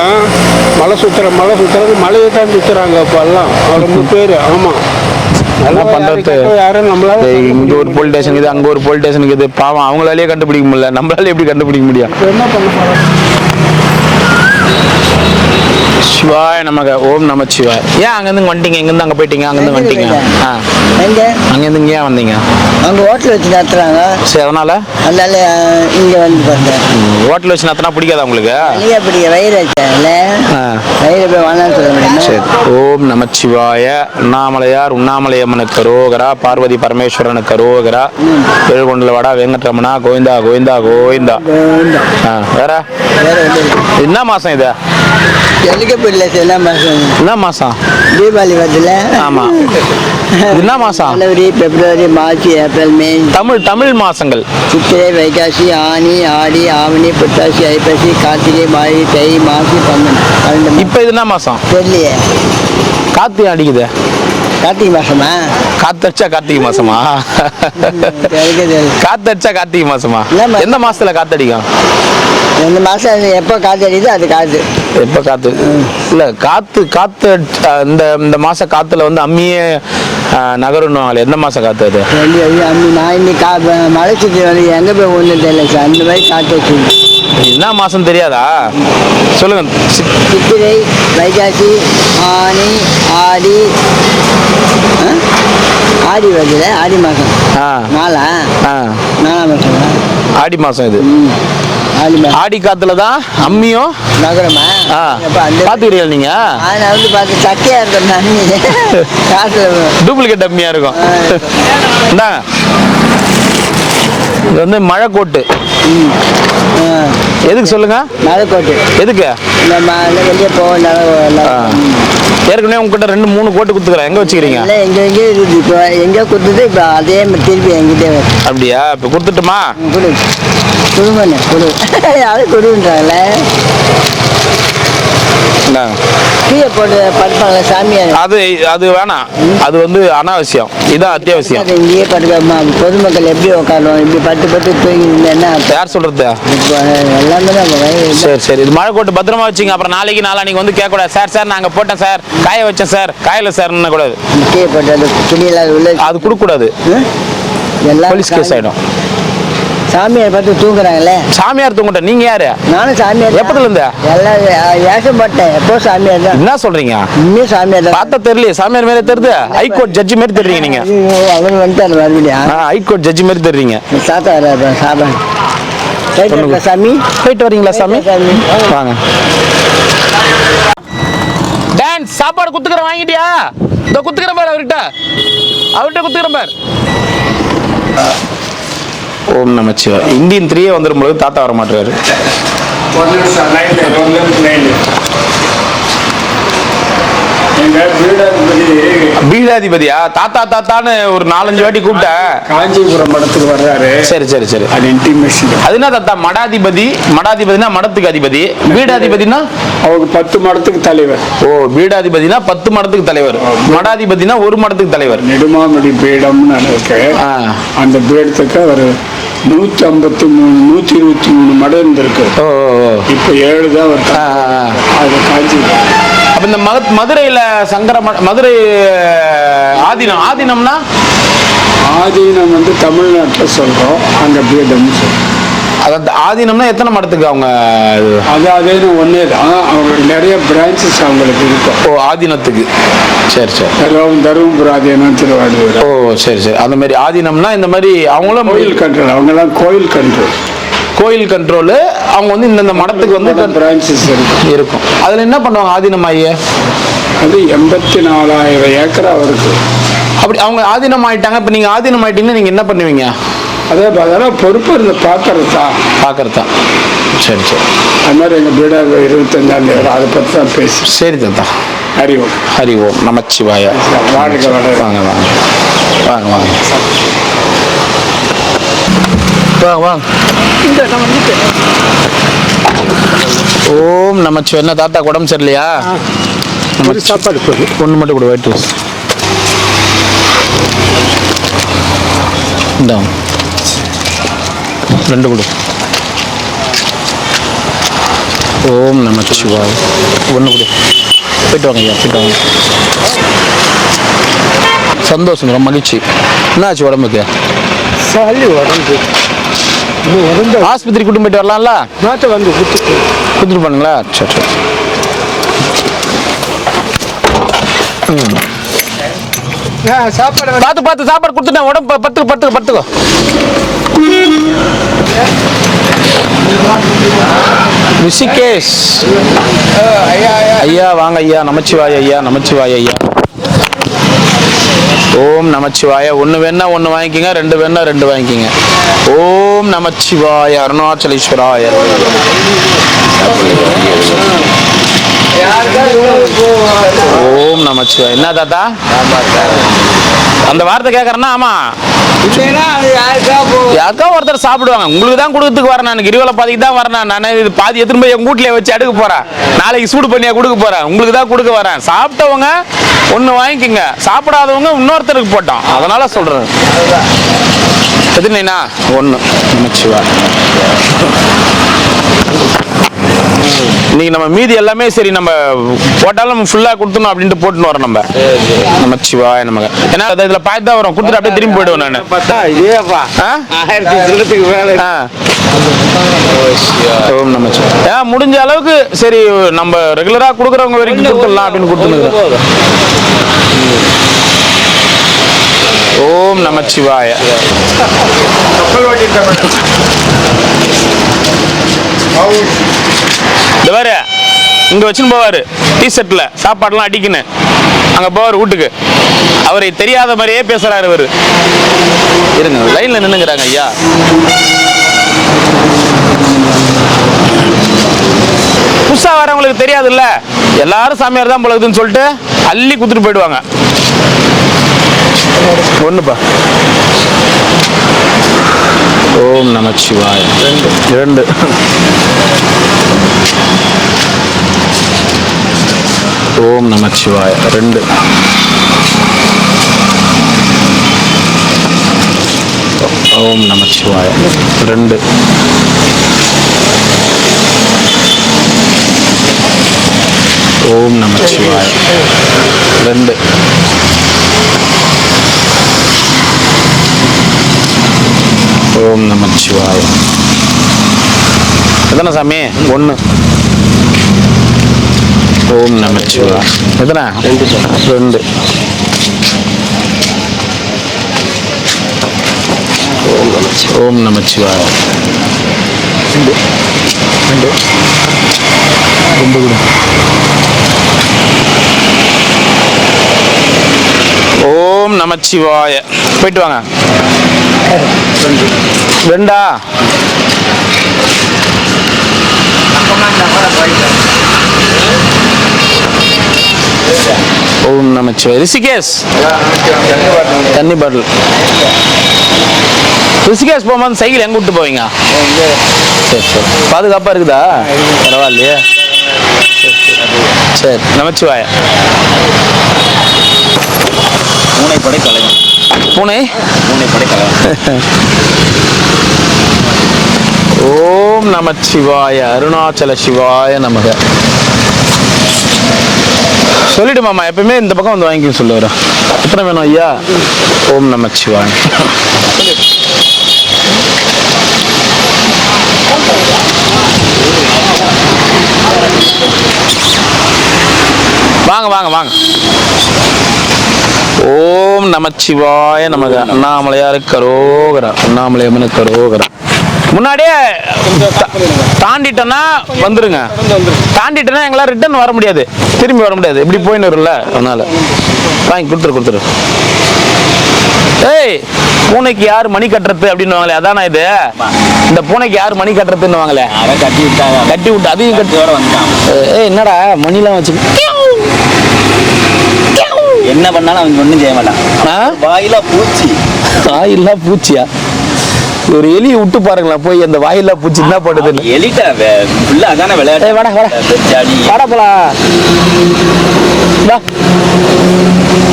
மலை சுற்றுறது மலையை தான் சுற்றுறாங்க இப்போ எல்லாம் ரொம்ப பேர். ஆமாம், என்ன பண்றது? இங்க ஒரு போலீஸ் ஸ்டேஷன் இது, அங்க ஒரு போலீஸ் ஸ்டேஷன் இது. பாவம், அவங்களாலேயே கண்டுபிடிக்க முடியல. நம்மளால எப்படி கண்டுபிடிக்க முடியும்? என்ன பண்ண போறோம்? சிவாய நமக. ஓம் நம சிவாய். ஏன் அங்கேருந்து வந்துட்டீங்க? இங்கேருந்து அங்கே போயிட்டீங்க, அங்கேருந்து வந்துட்டீங்க. அங்கேருந்து இங்கே ஏன் வந்தீங்க? அங்கே ஹோட்டல் வச்சு நடத்துறாங்க. சரி, அதனால இங்கே வந்து பார்த்தேன். ஹோட்டல் வச்சு நடத்தினா பிடிக்காதா உங்களுக்கு? பிடிக்க வயிறு வச்சாங்கல்ல, வயிறு போய் வேணான்னு சொல்ல முடியுமா? சரி. ஓம் நம சிவாய. உண்ணாமலையார் உண்ணாமலையம்மனுக்கு கரோகரா, பார்வதி பரமேஸ்வரனுக்கு கரோகரா, எழுகொண்டல வடா வெங்கட்ரமணா கோவிந்தா கோவிந்தா கோவிந்தா. வேற என்ன மாசம் இது? எனக்கு புரியல. என்ன மாசம்? தீபாவளி வருதுல. ஆமா, என்ன மாசம்? ஜனவரி, பிப்ரவரி, மார்ச், ஏப்ரல், மே. தமிழ் மாசங்கள். சித்திரை, வைகாசி, ஆனி, ஆடி, ஆவணி, புத்தாசி, ஐப்பசி, கார்த்திகை, மாரி, தை, மாசி, 12. இப்ப இது என்ன மாசம் தெரியலையே. கார்த்திகை அடிக்குது. கார்த்திகை மாசமா? காத்தடிச்சா கார்த்திகை மாசமா? காத்தடிச்சா கார்த்திகை மாசமா? எந்த மாசத்துல காத்தடிக்கும்? இந்த மாசம் எப்போ காற்று அடிக்குது அது காற்று. எப்போ காத்து இல்லை, காத்து இந்த மாச காத்துல வந்து அம்மியே நகருன்னுவாங்களே, எந்த மாசம் காத்து அது? நான் இன்னைக்கு மழை சுற்றி வந்து எங்கே போய் ஒன்றும் தெரியல சார். அந்த மாதிரி காற்று வச்சு. என்ன மாசம் தெரியாதா? சொல்லுங்க. சித்திரை, வைகாசி, ஆனி, ஆடி. ஆடி வருதுல, ஆடி மாதம். நாலாம் மாதம் ஆடி மாசம் இது. ஆடி காத்துல தான் அம்மியும் நகரமா? பாத்துக்கிறீங்க நீங்க? நான் வந்து பார்த்து சக்கையா இருக்கும் அம்மி. காசுல டூப்ளிகேட் அம்மியா இருக்கும். இந்தாங்க, இது வந்து மழை கோட்டு. எதுக்கு சொல்லுங்க? மழை கோட்டு எதுக்கு? வெளியே போக. ஏற்கனவே உங்ககிட்ட 2-3 கோட்டு கொடுத்துக்கிறேன். எங்க வச்சுக்கிறீங்க? எங்கெங்கே இருக்குது. இப்போ எங்கே கொடுத்தது இப்போ அதே திருப்பி எங்கிட்டே. அப்படியா? இப்போ கொடுத்துட்டுமா? குடும்பண்ணே கொடு. யாரும் கொடுன்றாங்களே. கீழே போட்டு படுப்பாங்களே சாமியார். அது வேணாம். அது வந்து அனாவசியம். இதான் அத்தியாவசியம். இங்கேயே படுக்க பொதுமக்கள் எப்படி உட்காருவோம்? இப்படி பட்டு தூங்கி என்ன? யார் சொல்றது? எல்லாமே தான். சரி, இது மழை கோட்டு பத்திரமா வச்சுங்க. அப்புறம் நாளைக்கு வந்து கேட்கக்கூடாது. சார் நாங்க போட்டேன் சார், காய வச்சேன் சார், காயல சார்ன்னு கூடாது. கீழே போட்டு அது துணியெல்லாம் உள்ள அது கொடுக்க கூடாது. போலீஸ் கேஸ் ஆயிடும். சாமியார் பார்த்து தூங்குறாங்களே. சாமியார் தூங்கிட்ட நீங்க யாரு? நானும் சாமியார். எப்பதுல இருந்து? எல்லாம் ஏசம் பட்டேன். எப்போ சாமியார் தான். என்ன சொல்றீங்க? இன்னும் சாமியார் தான். பார்த்தா தெரியல, சாமியார் மாதிரி தெரியுது. ஹைகோர்ட் ஜட்ஜி மாதிரி தெரியுங்க நீங்க. அவர் வந்துட்டார் மறுபடியும். ஹைகோர்ட் ஜட்ஜி மாதிரி தெரியுங்க. தாத்தா வர்றாரு சாப்பாடு. சாமி போயிட்டு வரீங்களா சாமி? சாமி வாங்க. டான்ஸ் சாப்பாடு குத்துக்கிறேன், வாங்கிட்டியா? இதோ குத்துக்கிறேன் பாரு, அவர்கிட்ட குத்துக்கிறேன் பாரு. ஓம் நமச்சிவா. இந்தியன் 3 வந்துடும் பொழுது தாத்தா வர மாட்டாரு. பீடாதிபதியா? தாத்தா தாத்தான்னு ஒரு 4-5 வாட்டி கூப்பிட்டேன். காஞ்சிபுரம் மடத்துக்கு வர்றாரு. சரி சரி சரி. அது இன்டிமேஷன். அது என்ன தாத்தா? மடாதிபதி. மடாதிபதினா மடத்துக்கு அதிபதி. பீடாதிபதினா அவங்க 10 மடத்துக்கு தலைவர். ஓ, பீடாதிபதினா 10 மடத்துக்கு தலைவர். மடாதிபதினா ஒரு மடத்துக்கு தலைவர். நெடுமாமடி பீடம்னு இருக்கு. அந்த பீடத்துக்கு அவர் 153 123 மடம் இருந்திருக்கு. இப்ப 7 தான் அவர். அது காஞ்சிபுரம். அப்ப இந்த மதுரையில சங்கர மதுரை ஆதீனம்னா ஆதீனம் வந்து தமிழ்நாட்டில் சொல்றோம். அங்க பீடம் சொல்றோம். அதாவது ஆதீனம்னா எத்தனை மடத்துக்கு அவங்க? அது ஆதீனம் ஒன்னே தான். அவங்களுக்கு நிறைய பிரான்ச்சஸ் அவங்களுக்கு இருக்கும். ஓ, ஆதீனத்துக்கு. சரி சரி. தருமபுரி ஆதீனம், திருவாரூர். ஓ சரி சரி. அந்த மாதிரி ஆதீனம்னா இந்த மாதிரி அவங்களும் கோயில் கண்ட்ரோல். அவங்கெல்லாம் கோயில் கண்ட்ரோல். கோயில் கண்ட்ரோலு. அவங்க வந்து இந்த மடத்துக்கு வந்து பிரான்ச்சஸ் இருக்கும். அதுல என்ன பண்ணுவாங்க ஆதீனம் ஆகிய? அது 84,000 ஏக்கர் அவருக்கு. அப்படி அவங்க ஆதீனம் ஆயிட்டாங்க. இப்ப நீங்க ஆதீனம் ஆயிட்டீங்கன்னா நீங்க என்ன பண்ணுவீங்க? அதெல்லாம் பொறுப்பு இருந்து பார்க்கறதா. சரி சரி. அது மாதிரி எங்க வீட 25ஆம் தேதி அதை பற்றி தான் பேசி. சரி தாத்தா. ஹரி ஓம். ஹரி ஓம் நமச்சிவாய. வாங்க வாங்க வாங்க வாங்க வாங்க வாங்க. ஓம் நமச்சிவாய. என்ன தாத்தா உடம்பு சரியில்லையா? சாப்பாடு ஒன்று மட்டும் கூட வெயிட் ரைஸ். இந்த 2 கொடு. ஓம் நமச்சிவாய. 1 கொடு. போயிட்டு வாங்க ஐயா, போயிட்டு வாங்க. சந்தோஷம், ரொம்ப மகிழ்ச்சி. என்னாச்சு உடம்புக்கு? சளி உடம்பு. ஆஸ்பத்திரி கூட்டு போயிட்டு வரலாம்ல? நாட்டை வந்து குத்துட்டு பண்ணுங்களா? சரி சரி. சாப்பாடு பார்த்து சாப்பாடு கொடுத்துட்டேன். உடம்பு பத்துக்கோ. ரிஷிகேஷ் ஐயா வாங்க ஐயா. நமச்சிவாய ஐயா, நமச்சிவாய ஐயா. ஓம் நமச்சிவாய. 1 வேணா 1 வாங்கிக்கிங்க, 2 வேணா 2 வாங்கிக்கிங்க. ஓம் நமச்சிவாய. அருணாச்சலேஸ்வராய. ஓம் நமச்சிவாய. என்ன தாத்தா அந்த வார்த்தை கேட்கறேன்னா? ஆமா, யாருக்கா ஒருத்தர் சாப்பிடுவாங்க. உங்களுக்கு தான் கொடுக்கறதுக்கு வரேன். நான் இருவலை பாதிக்கு தான் வரேன். நான் இது பாதி எடுத்துன்னு போய் என் வீட்டில் வச்சு அடுக்க போறேன். நாளைக்கு சூடு பண்ணியா கொடுக்க போறேன். உங்களுக்கு தான் கொடுக்க வரேன். சாப்பிட்டவங்க 1 வாங்கிக்கோங்க, சாப்பிடாதவங்க இன்னொருத்தருக்கு போட்டோம். அதனால சொல்றேன். எத்தனைண்ணா? 1. நமச்சிவாய. இன்னைக்கு நம்ம மீதி எல்லாமே சரி நம்ம போட்டாலும் ஃபுல்லா கொடுத்துணும் அப்படின்ட்டு போட்டுன்னு வரோம் நம்ம. நமச்சிவாய நமக்கு. ஏன்னா இதுல பாய்த்து தான் வரும். கொடுத்துட்டு அப்படியே திரும்பி போயிடுவேன் நான். இதேப்பா 1000 சில்லத்துக்கு மேல. ஓம் நமச்சிவாய. முடிஞ்ச அளவுக்கு சரி நம்ம ரெகுலரா கொடுக்குறவங்க வரைக்கும் கொடுத்துடலாம் அப்படின்னு கொடுத்துருக்கோம். ஓம் நமச்சிவாய. இந்த வேற இங்க வச்சுன்னு போவாரு. டிஷர்ட்ல சாப்பாடுலாம் அடிக்குன்னு அங்க போவார் வீட்டுக்கு. அவரை தெரியாத மாதிரியே பேசுறாரு இவரு. இருங்க, லைன்ல நின்னுங்கிறாங்க ஐயா. புதுசா வரவங்களுக்கு தெரியாதுல்ல, எல்லாரும் சாமியார் தான் போலகுதுன்னு சொல்லிட்டு அள்ளி குத்துட்டு போயிடுவாங்க. ஒண்ணுப்பா. ஓம் நமச்சிவாய. 2. ஓம் நமச்சிவாய. 2. ஓம் நமச்சிவாய. 2. ஓம் நமச்சிவாய. 2. ஓம் நமச்சிவாய. எத்தனை சாமி? 1. ஓம் நமச்சிவாய. எத்தனை? 2. ஓம் நமச்சிவாய. 2 கூட. ஓம் நமச்சிவாய. போயிட்டு வாங்க. 2. ஓம் நமச்சிவாய. ரிஷிகேஷ் தண்ணி பாட்டில். ரிஷிகேஷ் போகும்போது சைக்கிள் எங்க விட்டு போவீங்க? சரி சரி. பாதுகாப்பா இருக்குதா? பரவாயில்லையே. சரி நமச்சிவாய. பூனைப்படை தலைவன். பூனைப்படை தலைவன். ஓம் நமச்சிவாய. அருணாச்சல சிவாய நமக. சொல்லிட்டு மாமா, எப்பவுமே இந்த பக்கம் வந்து வாங்கிக்க சொல்லுவாரு. எத்தனை வேணும் ஐயா? ஓம் நமச்சிவாய. வாங்க வாங்க வாங்க. ஓம் நமச்சிவாய நமக. அண்ணாமலையாருக்கு அரோகரா. அண்ணாமலையம்மனுக்கு அரோகரா. முன்னாடியே தாண்டிட்டோன்னா வந்துருங்க. தாண்டிட்டோன்னா எங்களால் ரிட்டர்ன் வர முடியாது, திரும்பி வர முடியாது. இப்படி போயின்னு வரும்ல, அதனால வாங்கி கொடுத்துரு. ஏய், பூனைக்கு யார் மணி கட்டுறது அப்படின்னு வாங்களே, அதானா இது? இந்த பூனைக்கு யார் மணி கட்டுறதுன்னு வாங்களே, அதை கட்டி விட்டு அதையும் கட்டி வர வந்துட்டான். ஏய், என்னடா மணிலாம் வச்சு என்ன பண்ணாலும் அவன் ஒன்றும் செய்ய மாட்டான். வாயிலா பூச்சி. வாயில்லா பூச்சியா? ஒரு எலியை விட்டு பாருங்களா போய், அந்த வாயில்லா பூச்சி என்ன பண்ணுது? எலிட்டா ஃபுல்லா அதான விளையாட்டு. வாடா போலாம்.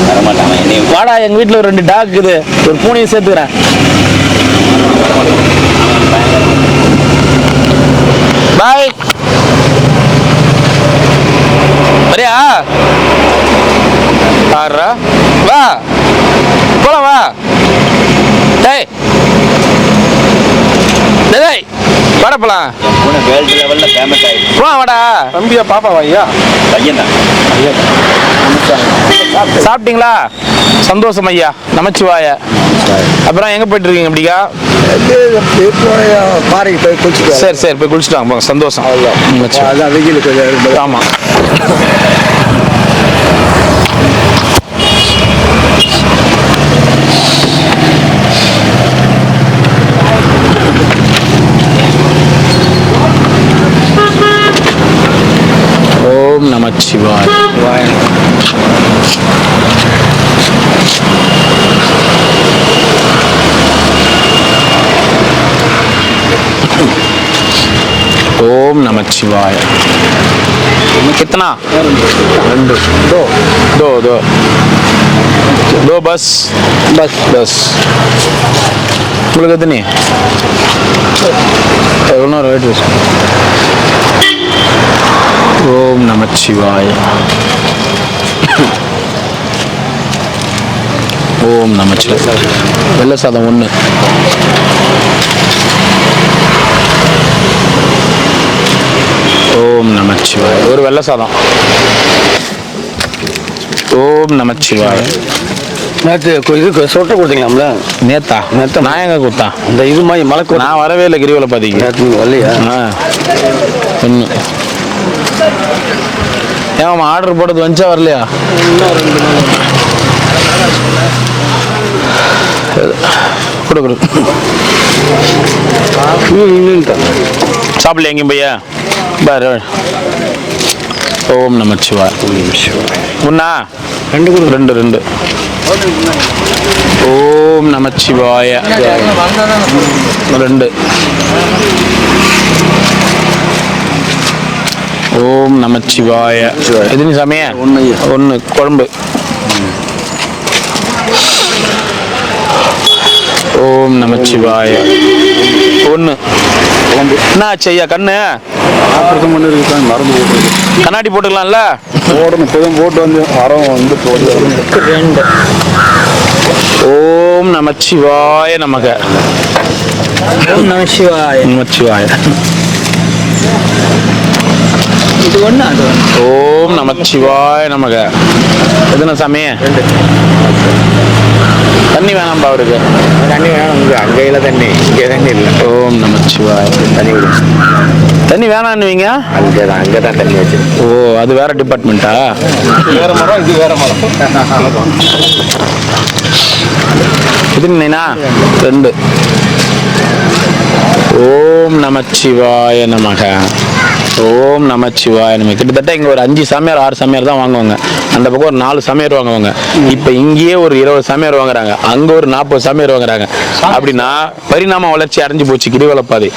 வரமாட்டான். வாடா, எங்க வீட்டுல ஒரு 2 டாக் இருக்குது, ஒரு பூனையும் சேர்த்துக்கிறேன். பாய். வரியா? பாருடா, வா போலாம், வா. டேய் டேய், வாடா போலாம். பூனை வேர்ல்டு லெவல்ல ஃபேமஸ் ஆயிடுச்சு. போலாம், வாடா. தம்பியா பாப்பாவா ஐயா? பையன் தான். சாப்பிட்டீங்களா? சந்தோஷம் ஐயா. நமச்சிவாய. அப்புறம் எங்க போயிட்டு இருக்கீங்க? அப்படிக்கா பாறைக்கு போய் குளிச்சுட்டு. சரி சரி, போய் குளிச்சுட்டு வாங்க. சந்தோஷம். அதான் வெயிலுக்கு. ஆமா. ஓம் நமச்சிவாய. ओम नमः शिवाय. कितना? 2 दो बस உங்களுக்கு எத்தனை? எவ்வளோ ரேட்? ஓம் நமः शिवाय. ஓம் நமः शिवाय. வெள்ளை சாதம் 1. ஓம் நமः शिवाय. ஒரு வெள்ளை சாதம். ஓம் நமः शिवाय. நேற்று இதுக்கு சொட்டை கொடுத்தீங்களாம்ல? நேத்தா? நான் எங்க கொடுத்தா? இந்த இது மாதிரி மலை நான் வரவே இல்லை கிரிவல பாதிக்கு. நேற்று வரலையா? ஒன்று ஏன் ஆர்டர் போட்டது வந்துச்சா வரலையா? கொடு சாப்பிடல எங்கேயும் பையா பாரு. ஓம் நமः शिवाय. முன்னா 2 ஓம் நமः शिवाय. 2 ஓம் நமः शिवाय. எதுன்னு சாமியா? 1 குழம்பு. ஓம் நமः शिवाय. 1 என்ன ஆச்சு ஐயா? கண்ணு ஆப்ரேஷன் பண்ணிருக்காங்க, மருந்து போட்டு கண்ணாடி போட்டுக்கலாம்ல? போடணும். இப்போதான் போட்டு வந்து மரம் வந்து போட்டு 2 ஓம் நமः शिवाय நமக. ஓம் நம சிவாய. நமச்சிவாய. இது ஒண்ணு அது ஒண்ணு. ஓம் நமச்சிவாய நமக. எதுனா சாமி? தண்ணி வேணாம்பா அவருக்கு. தண்ணி வேணும் உங்க அங்கே இல்லை தண்ணி, இங்கே தண்ணி இல்லை. ஓம் நமச்சிவாய. தண்ணி விடும். தண்ணி வேணான்னுவீங்க? அங்கே தான் தண்ணி வச்சு. ஓ, அது வேற டிபார்ட்மெண்ட்டா? வேற மரம், இது வேற மரம். எதுனா 2. ஓம் நமச்சிவாய நமக. ஓம் நமச்சிவாய நமக. கிட்டத்தட்ட இங்கே ஒரு 5 சாமியார் 6 சாமியார் தான் வாங்குவாங்க. அந்த பக்கம் ஒரு 4 சாமியார் வாங்குவாங்க. இப்போ இங்கேயே ஒரு 20 சாமியார் வாங்குறாங்க. அங்கே ஒரு 40 சாமியார் வாங்குறாங்க. அப்படின்னா பரிணாம வளர்ச்சி அடைஞ்சு போச்சு கிரிவலப்பாதை.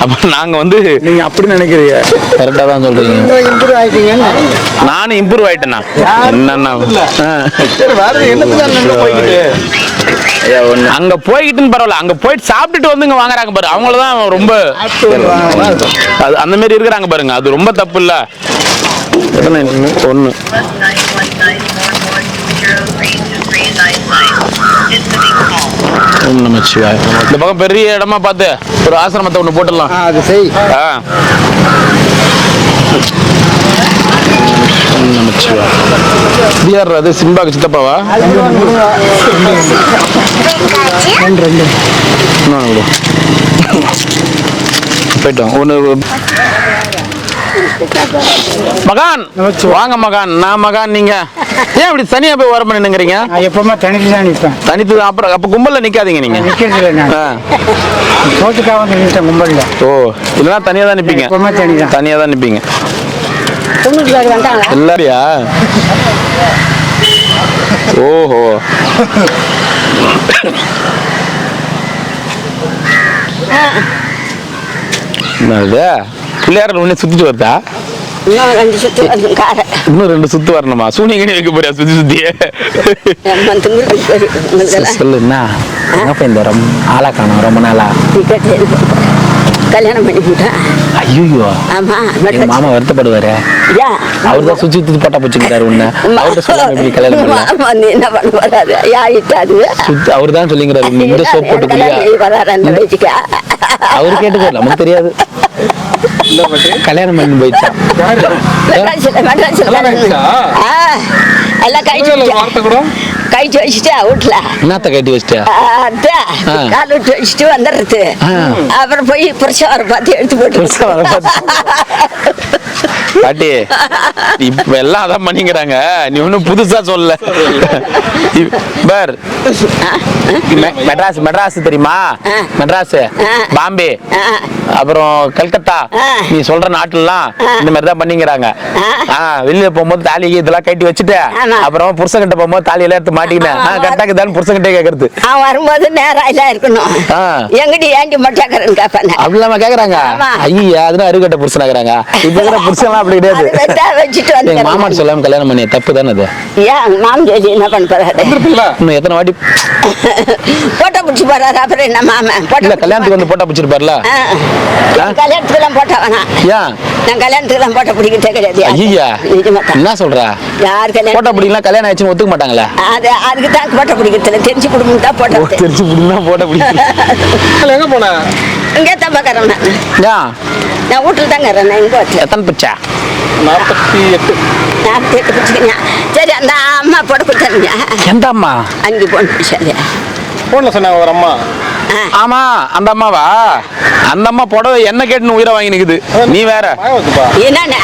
அப்போ நாங்கள் வந்து நீங்க அப்படி நினைக்கிறீங்க? கரெக்டாக தான் சொல்றீங்க. இம்ப்ரூவ் ஆயிட்டீங்கன்னு நானும் இம்ப்ரூவ் ஆயிட்டேண்ணா. என்னன்னா அங்க போய்கிட்டுன்னு பரவாயில்ல, அங்க போயிட்டு சாப்பிட்டுட்டு வந்து இங்க வாங்குறாங்க பாரு, அவங்களதான் ரொம்ப அது அந்த மாதிரி இருக்கிறாங்க பாருங்க. அது ரொம்ப தப்பு இல்ல. எத்தனை? 1. ஓம் நமச்சிவாய. இந்த பக்கம் பெரிய இடமா பார்த்து ஒரு ஆசிரமத்தை ஒண்ணு போட்டுடலாம். அது செய். ஓம் நமச்சிவாய. இது யார்? அது சிம்பாக்கு சித்தப்பாவா? போயிட்டோம். ஒன்று மகான் வாங்க மகான். நான் மகான். நீங்க ஏன் இப்படி தனியா போய் ஓரம் பண்ணி நிக்கிறீங்க? எப்பவுமே தனித்து தான் நிற்பேன். தனித்து அப்புறம் அப்ப கும்பல்ல நிக்காதீங்க நீங்க. நிற்கிறது நான் சோத்துக்காக வந்து நிறுத்தேன் கும்பலில். ஓ, இல்லைன்னா தனியா தான் நிப்பீங்க. எப்பவுமே தனி தான். தனியா தான் நிப்பீங்க பொண்ணுக்கு வந்தாங்க. எல்லாரியா? ஓஹோ. என்னது பிள்ளையார உடனே சுத்திட்டு வருதா? இன்னும் 2 சுத்து வரணும் காரை. இன்னும் 2 சுத்து வரணுமா? சூனியங்கனி வைக்க போறியா சுத்தி சுத்தியே? சொல்லு என்ன இந்த ஆளா காணும் ரொம்ப நாளா? கல்யாணம் பண்ணி போட்டேன். ஐயோ, ஆமா. எங்க மாமா வருத்தப்படுவாரு. அவர் தான் சுத்தி சுத்தி போட்டா போச்சுக்கிறாரு உன்ன. அவர்கிட்ட சொல்லாம எப்படி கல்யாணம் பண்ணலாம்? என்ன பண்ண வராது அவர் தான் சொல்லிங்கிறாரு இந்த சோப் போட்டுக்குறியா? அவரு கேட்டுக்கோ, நமக்கு தெரியாது. கல்யாணம் பண்ணி போயிடுச்சா? எல்லாம் கழிச்சு வச்சுட்டா வீட்டுல. என்னத்த கட்டி வச்சிட்டா? கால் விட்டு வச்சுட்டு வந்துடுறது. அப்புறம் போய் புருஷன் பார்த்து எடுத்து போட்டு பாட்டி இப்ப எல்லாம் அதான் பண்ணிக்கிறாங்க. நீ ஒன்னும் புதுசா சொல்ல. மெட்ராஸ் மெட்ராஸ் தெரியுமா? மெட்ராஸ், பாம்பே, அப்புறம் கல்கத்தா, நீ சொல்ற நாட்டுலாம் இந்த மாதிரி தான் பண்ணிக்கிறாங்க. வெளியில போகும்போது தாலி இதெல்லாம் கட்டி வச்சுட்டு அப்புறம் புருஷன் கிட்ட போகும்போது தாலியெல்லாம் எடுத்து மாட்டிக்கினேன். கரெக்டா இருக்குதான்னு புருஷன் கிட்டே கேக்குறது. அவன் வரும்போது நேரம் எல்லாம் இருக்கணும். எங்கடி ஏண்டி மொட்டாக்கிறேன்னு கேட்பாங்க. அப்படி இல்லாம கேக்குறாங்க. ஐயா, அதுனா அருகட்ட புருஷன் ஆகுறாங்க. இப்ப இருக்கிற புருஷன் எல்லாம் அப்படி கிடையாது. வச்சுட்டு எங்க மாமான்னு சொல்லாம கல்யாணம் பண்ணி தப்பு தானே அது? ஏன் மாமன் சொல்லி என்ன பண்ண போறாரு? இன்னும் எத்தனை வாட்டி போட்டோ பிடிச்சி போறாரு. அப்புறம் என்ன மாமன் இல்ல கல்யாணத்துக்கு வந்து போட்டோ பிடிச்சிருப்பாருல? கல்யாணத்துக்கு எல்லாம் போட்டா வேணாம். ஏன்? நான் கல்யாணத்துக்கு எல்லாம் போட்டோ பிடிக்கிறதே கிடையாது. ஐயா, என்ன சொல்ற? யார் கல்யாணம் போட்டோ பிடிக்கலாம் கல்யாணம் ஆயிடுச்சுன்னு ஒத்துக்க மாட்டாங்களா? அதுக்கு தான் போட்டோ பிடிக்கிறதுல தெரிஞ்சு குடும்பம் தான் போட்டோ தெரிஞ்சு பிடிக்கலாம் போட்டோ பிடிக்கலாம். எங்க போன? இங்கே தான் பார்க்கறேன் நான் வீட்டுல தாங்க இருக்கேன். எங்க வீட்டுல எத்தனை பிச்சா? 48 பிடிச்சிக்கங்க. சரி, அந்த அம்மா போட கொடுத்தாருங்க. எந்த அம்மா? அங்கே போன பிடிச்சாரு. போன்ல சொன்னாங்க ஒரு அம்மா. ஆமா, அந்த அம்மாவா? அந்த அம்மா புடவை என்ன கேட்டுன்னு உயிரை வாங்கி நிக்குது. நீ வேற என்னண்ணே?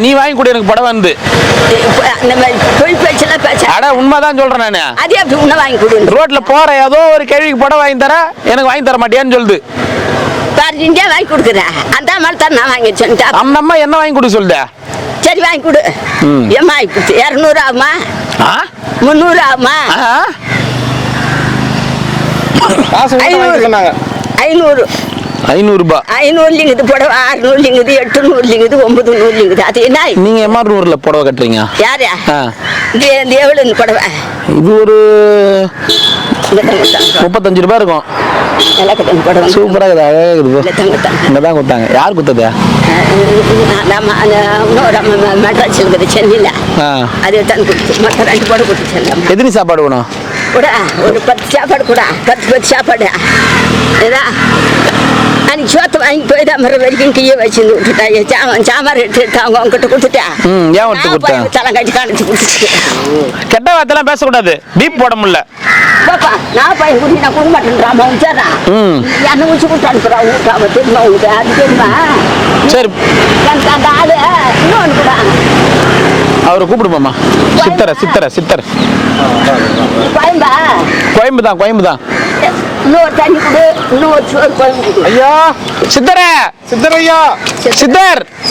நீ வாங்கி கொடு எனக்கு புடவை வந்து. இந்த மாதிரி பொய் பேச்செல்லாம் பேச. அட உண்மைதான் சொல்றேன் நானு. அதே அப்படி உன்ன வாங்கி கொடு. ரோட்ல போற ஏதோ ஒரு கேள்விக்கு புடவை வாங்கி தர, எனக்கு வாங்கி தர மாட்டியான்னு சொல்லுது. பாரு, இந்தியா வாங்கி கொடுக்குறேன். அந்த அம்மா தான் நான் வாங்கி வச்சேன். அந்த அம்மா என்ன வாங்கி கொடு சொல்லுத? சரி, வாங்கி கொடு. ஏமா வாங்கி கொடுத்து 200 ஆகுமா? 300 ஆகுமா? 500. 500 ரூபாய். 500 புடவை, 600, 800, 900. அது என்ன? நீங்க எம்ஆர் நூறுல புடவை கட்டுறீங்க? யாரு? இது எவ்வளவு புடவை? இது ஒரு 35 ரூபாய் இருக்கும். சூப்பரா இருக்குது, அழகா இருக்குது. இங்கதான் கொடுத்தாங்க. யார் கொடுத்தது? மெட்ராஸ் இருக்குது சென்னையில. அது தான் கொடுத்து மற்ற 2 புடவை கொடுத்து. எத்தனை சாப்பாடு வேணும்? கூட ஒரு 10 சாப்பாடு கூட 10 சாப்பாடு ஏதா அன்னைக்கு சோத்தை வாங்கி போய் தான் மரம் வரைக்கும் கீழே வச்சுருந்து விட்டுட்டாங்க. சாம்பார் எடுத்து அவங்க அவங்ககிட்ட கொடுத்துட்டேன். ஏன் விட்டு கொடுத்தேன்? தலை கட்டி காணிச்சு கொடுத்துட்டு கெட்ட வார்த்தைலாம் பேசக்கூடாது. பீப் போட முடியல. பாப்பா நான் பையன் குடி நான் கொடுக்க மாட்டேன்றாமா உச்சாரா என்ன ஊச்சி கொடுத்து அனுப்புறான் ஊட்டாம தெரியுமா உங்களுக்கு அது தெரியுமா? சரி எனக்கு அந்த ஆளு இன்னொன்று கூட அவரை கூப்பிடுமாம்மா. சித்தர் பயம்பா கோயம்பு தான் இன்னொரு தண்ணி கொடு இன்னொரு சோறு குழம்பு கொடு. ஐயா சித்தர் ஐயா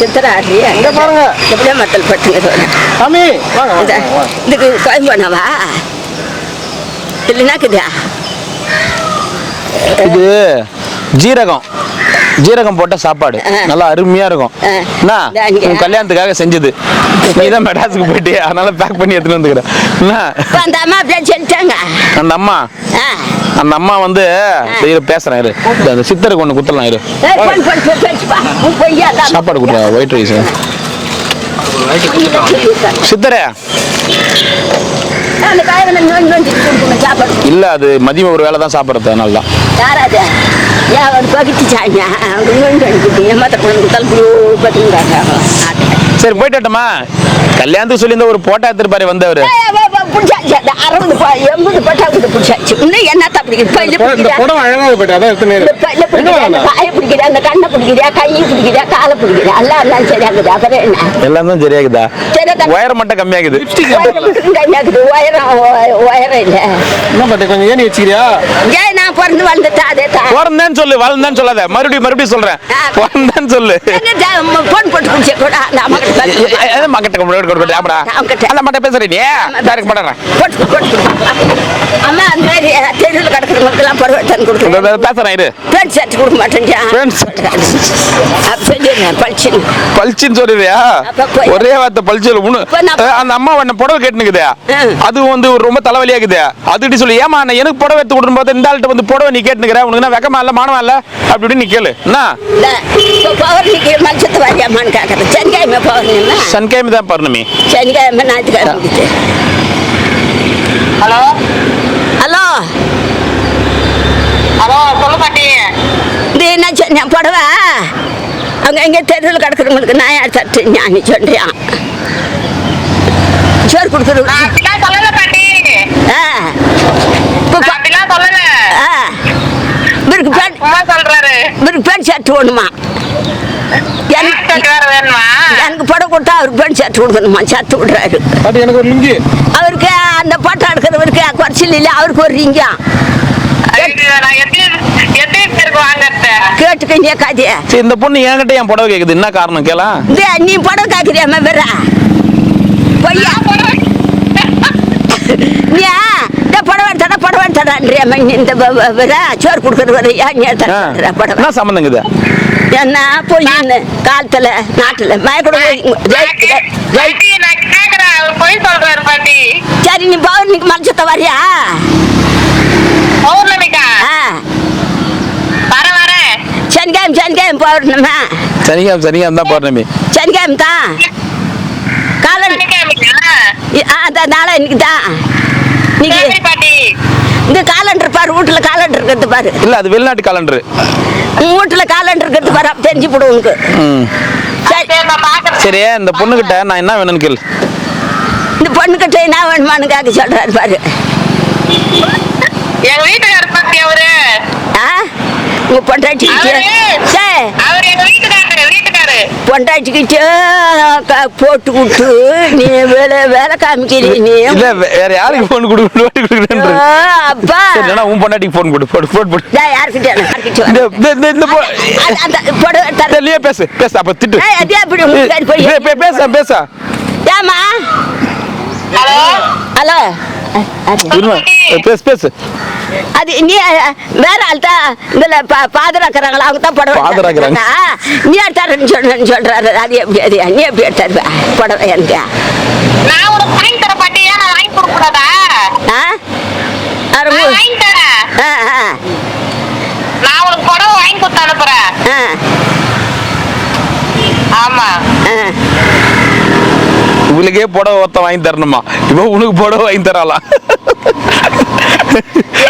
சித்தராடி அங்க பாருங்க எப்படியா மத்தல் பட்டுங்க சாமி இதுக்கு குழம்பு வேணாவா இல்லைனாக்குதா? இது ஜீரகம் போட்ட சாப்பாடு நல்லா அருமையா இருக்கும். உன் கல்யாணத்துக்காக செஞ்சது. நீதான் மெட்ராஸுக்கு போயிட்டு அதனால பேக் பண்ணி எடுத்துட்டு வந்துக்கிறேன். அந்த அம்மா அப்படியே சொல்லிட்டாங்க. அந்த அம்மா வந்து பேசுறேன் இரு. அந்த சித்தருக்கு ஒண்ணு குத்தலாம் இரு. சாப்பாடு கொடுத்தா ஒயிட் ரைஸ். சித்தரே இல்ல அது மதியம் ஒரு வேலை தான் சாப்பிடுறது. அதனால தான் சரி போயிட்டோமா. கல்யாணத்துக்கு சொல்லி ஒரு போட்டா எடுத்துருப்பாரு வந்தவர். எல்லாம் தான் சரியாகுதா? உயரம் மட்டும் கம்மியாகுது. கொஞ்சம் ஏன் வச்சுக்கிறியா? பிறந்தேன்னு சொல்லு, வளர்ந்தேன்னு சொல்லாத. மறுபடியும் சொல்றேன். பிறந்தேன்னு சொல்லு. ஒரே வார்த்தை பளிச்சு. அந்த அம்மா புடவை கேட்டுக்குது. அது வந்து ரொம்ப தலைவலியாக்குது. அது சொல்லி ஏமா எனக்கு புடவை எடுத்து கொடுக்கும் போது இந்த ஆள்கிட்ட வந்து புடவை நீ கேட்டுக்கிற உனக்கு வெக்கமா இல்ல மானமா இல்ல அப்படி நீ கேளு. சனிக்கிழமை தான் பௌர்ணமி. ஹலோ ஹலோ ஹலோ சொல்ல மாட்டேன். இது என்ன புடவை அங்கே எங்கே தெருவில் கிடக்குறவங்களுக்கு நான் யார் தட்டு ஞானி சொல்றியான் சோறு கொடுக்குறோம். பேண்ட் ஷர்ட் வேணுமா? எனக்கு படம் கொடுத்தா அவருக்கு பேண்ட் ஷர்ட் கொடுக்கணுமா? ஷர்ட் விடுறாரு. அவருக்கு அந்த பட்டம் எடுக்கிறவருக்கு குறைச்சல் இல்லை. அவருக்கு ஒரு ரிங்கா கேட்டுக்கங்க காதியா. இந்த பொண்ணு என்கிட்ட என் புடவை கேக்குது. என்ன காரணம் கேளா? நீ புடவை கேக்குறியாம வேற பொய்யா? புடவை தடான்றியாம இந்த சோறு கொடுக்குறது என்ன சம்பந்தங்குது? என்ன பொய்ன்னு காலத்துல நாட்டுல மயக்கூட சரி நீ பௌர்ணிக்கு மலைச்சத்த வரியா? சனிக்கிழமை பௌர்ணமா? சனிக்கிழமை தான் பௌர்ணமி. சனிக்கிழமை தான் நாளை இன்னைக்கு தான். இந்த காலண்டர் பாரு, வீட்டுல காலண்டர் இருக்கிறது பாரு. இல்ல அது வெளிநாட்டு காலண்டர். வீட்டுல காலண்டர் இருக்கிறது பாரு, தெரிஞ்சு போடும் உனக்கு. சரி இந்த பொண்ணுகிட்ட நான் என்ன வேணும்னு கேளு. இந்த பொண்ணுகிட்ட என்ன வேணுமான்னு கேட்க சொல்றாரு பாரு. எங்க வீட்டுக்காரர் பத்தி அவரு உங்க பொண்டாட்டிக்கிட்டு பொண்டாட்டிக்கிட்டு போட்டு விட்டு நீ வேலை காமிக்கிறீ. நீ வேற யாருக்கு போன் கொடுக்கணும்? அப்பா உன் பொண்டாட்டிக்கு போன் போட்டு யாருக்கிட்ட பேசு பேச அப்ப திட்டு பேச ஏமா? ஹலோ ஹலோ பேசு. அது நீ வேற ஆள்தா இதுல பாதுகாக்கிறாங்களா? அவங்க தான் புடவை நீ எடுத்தாருன்னு சொல்றாரு. அது எப்படி? அது நீ எப்படி எடுத்தாரு புடவை? எனக்கு நான் உனக்கு வாங்கி தர பாட்டியா? நான் வாங்கி கொடுக்க கூடாதா? வாங்கி தரேன். நான் உனக்கு புடவை வாங்கி கொடுத்து அனுப்புறேன். ஆமா இவளுக்கே புடவை ஒருத்த வாங்கி தரணுமா, இப்போ உனக்கு புடவை வாங்கி தரலாம்.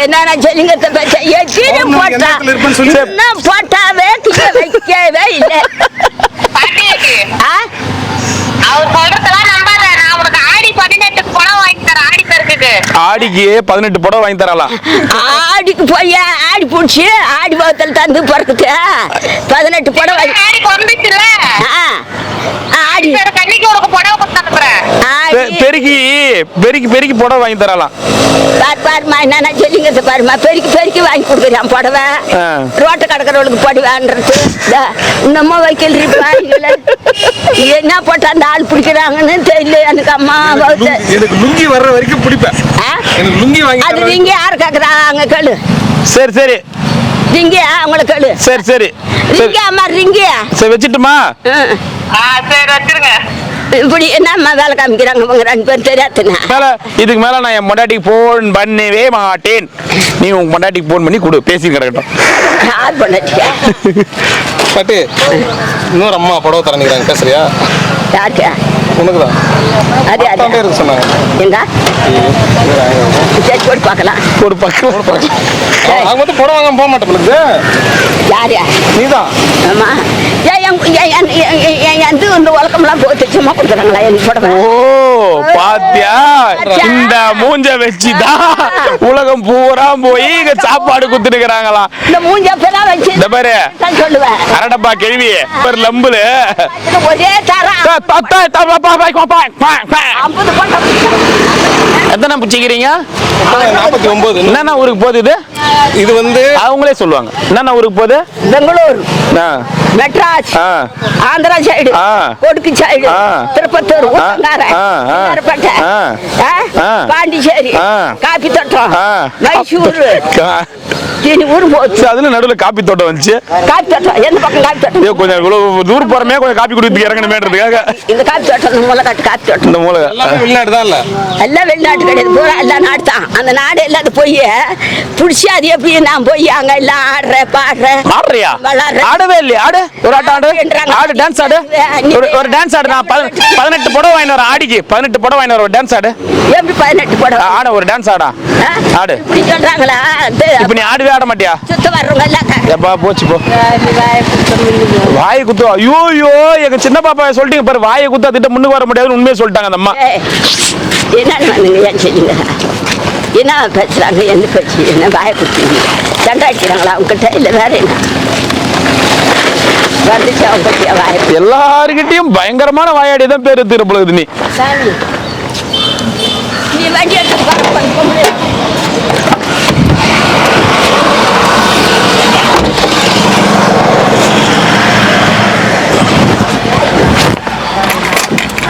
என்னன்னா சொல்லுங்க போட்டாவே வைக்கவே இல்லை. அவர் சொல்றதெல்லாம் நம்பாத. நான் உனக்கு ஆடி 18க்கு புடவை வாங்கி தரேன். ஆடி பெருக்குக்கு ஆடிக்கு 18 புடவை வாங்கி தரலாம். ஆடிக்கு போய் ஆடி பிடிச்சி ஆடி பக்கத்தில் தந்து பிறக்குது 18 புடவை ஆடி பிறந்துச்சுல்ல, ஆடி கண்ணிக்கு உனக்கு புடவை கொடுத்து அனுப்புறேன். பெருக்கி பெருக்கி பெருக்கி புடவை வாங்கி தரலாம். பாருமா என்ன சொல்லிங்க பாருமா, பெருக்கி வாங்கி கொடுக்குறான் புடவை. ரோட்டை கடற்கறவளுக்கு புடவைன்றது இன்னமும் வைக்கல. என்ன போட்டா அந்த ஆள் பிடிக்கிறாங்கன்னு தெரியல எனக்கு. அம்மா எனக்கு லுங்கி வர்ற வரைக்கும் பிடிப்பேன். எனக்கு லுங்கி வாங்கி அது நீங்க யாரு கேக்குறாங்க கேளு. சரி சரி ரிங்க அவங்கள கேளு. சரி சரி ரிங்க அம்மா ரிங்க. சரி வச்சுட்டுமா? சரி வச்சிருங்க. இப்படி என்னம்மா வேலை காமிக்கிறாங்க உங்க 2 பேரும் தெரியாதுன்னா. இதுக்கு மேல நான் என் பொண்டாட்டிக்கு போன் பண்ணவே மாட்டேன். நீ உங்க பொண்டாட்டிக்கு போன் பண்ணி கொடு, பேசி கிடக்கட்டும். யார் பொண்டாட்டியா? பாட்டி இன்னொரு அம்மா புடவை தரணிக்கிறாங்க, பேசுறியா? யாருக்கு? உனக்குதான். அது அத்தாண்டே இருக்கு சொன்னாங்க. எங்க சரி போட்டு பார்க்கலாம். ஒரு பக்கம் அவங்க வந்து புடவை வாங்க போக மாட்டேன். யாரு? நீதான். ஆமா. இந்த உலகம்லாம் போட்டு சும்மா கொடுக்குறாங்களா எனக்கு புடவை? ஓ பாத்தியா, இந்த மூஞ்ச வச்சுதான் உலகம் பூரா போய் இங்க சாப்பாடு குத்துட்டுக்கிறாங்களா. இந்த மூஞ்ச அப்பதான் வச்சு இந்த பாரு சொல்லுவேன். அரடப்பா கேள்வி லம்புல ஒரே தரம் 50 போட்டா எத்தனை பிடிச்சிக்கிறீங்க? 49. என்னென்ன ஊருக்கு போகுது இது? இது வந்து அவங்களே சொல்லுவாங்க. என்னென்ன ஊருக்கு போகுது? பெங்களூர், ஆ, மெட்ராஸ், ஆ, ஆந்திரா சைடு, ஆ, கொடுக்கு சைடு, ஆ, திருப்பத்தூர், ஆ, ஆ, ஆ, பாண்டிச்சேரி, ஆ, காப்பி தோட்டம், ஆ. மைசூர், ஊர் போச்சு. அதுல நடுவுல காப்பி தோட்டம் வந்துச்சு. காப்பி தோட்டம் எந்த பக்கம்? காப்பி தோட்டம் ஐயோ, கொஞ்சம் இவ்வளவு தூரம் போறமே, கொஞ்சம் காப்பி குடித்து இறங்கணுமேன்றதுக்காக இந்த காப்பி தோட்டம், இந்த மூலக்காட்டு காப்பி தோட்டம். இந்த மூளை எல்லாமே வெளிநாடு தான். இல்ல எல்லாம் வெளிநாட்டு கிடையாது, பூரா எல்லா நாடு தான். அந்த நாடு எல்லாத்தையும் போய் பிடிச்சி அது எப்படி நான் போய் அங்க எல்லாம் ஆடுறேன் பாடுறேன். ஆடுறியா? விளாடுறேன். ஆடவே இல்லையா? ஆடு, ஒரு ஆட்டம் ஆடு, ஆடு, டான்ஸ் ஆடு, ஒரு டான்ஸ் ஆடு. நான் 18 புடவை வாங்கி வரேன். ஆடிக்கு 18 புடவை வாங்கி வரேன். ஒரு டான்ஸ் ஆடு. எப்படி 18 போட ஆட, ஒரு டான்ஸ் ஆடா. ஆடு. இப்படி சொல்றாங்களா? இப்ப நீ ஆடவே ஆட மாட்டியா? சுத்த வர்றவங்க எல்லாம் எப்பா போச்சு போ. வாயை குத்து. ஐயோ எங்க சின்ன பாப்பா சொல்லிட்டீங்க பாரு, வாயை குத்து அதுட்டு முன்னுக்கு வர முடியாதுன்னு உண்மையை சொல்லிட்டாங்க அந்த அம்மா. என்னன்னு வந்துங்க, ஏன் செய்யுங்க? என்ன பேசுறாங்க? என்ன பேச்சு? என்ன வாயை குத்துங்க? சண்டை அடிக்கிறாங்களா அவங்ககிட்ட? இல்லை வேற என்ன வந்துச்சு அவங்க வாயை? எல்லாருக்கிட்டையும் பயங்கரமான வாயாடி தான் பேர் எடுத்துக்கிற பொழுது. நீ சாமி நீ வண்டி எடுத்து பார்க்க முடியாது.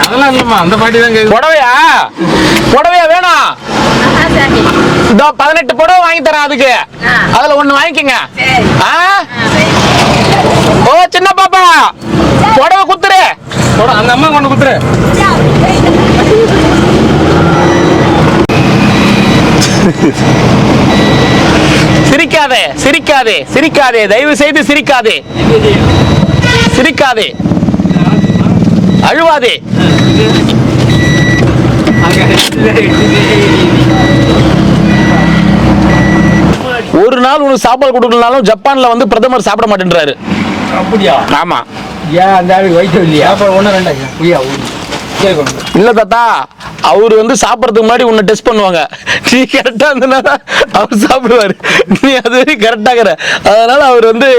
அதெல்லாம் இல்லம்மா, அந்த பாட்டி தான் கேக்குது. புடவையா வேணும்? இதோ 18 புடவை வாங்கி தரேன். அதுக்கு அதுல ஒண்ணு வாங்கிக்கங்க. ஓ சின்ன பாப்பா, புடவை குத்துரு. அந்த அம்மா கொண்டு குத்துரு. சிரிக்காதே, சிரிக்காதே, சிரிக்காதே, தயவு செய்து சிரிக்காதே, சிரிக்காதே, அழுவாதே. ஒரு நாள் உனக்கு சாப்பாடு கொடுக்கலனாலும் ஜப்பான்ல வந்து பிரதமர் சாப்பிட மாட்டேன்றாரு. அப்படியா? ஆமா. ஏன் அந்த ஆளுக்கு வயிற்று இல்லையா? அப்புறம் 1 2 இல்ல தாத்தா, அவரு வந்து சாப்பிடறதுக்கு முன்னாடி உன்னை டெஸ்ட் பண்ணுவாங்க. நீ கரெக்டா இருந்தனா அவர் சாப்பிடுவாரு. நீ அது கரெக்டா இருக்கிற, அதனால அவர் வந்து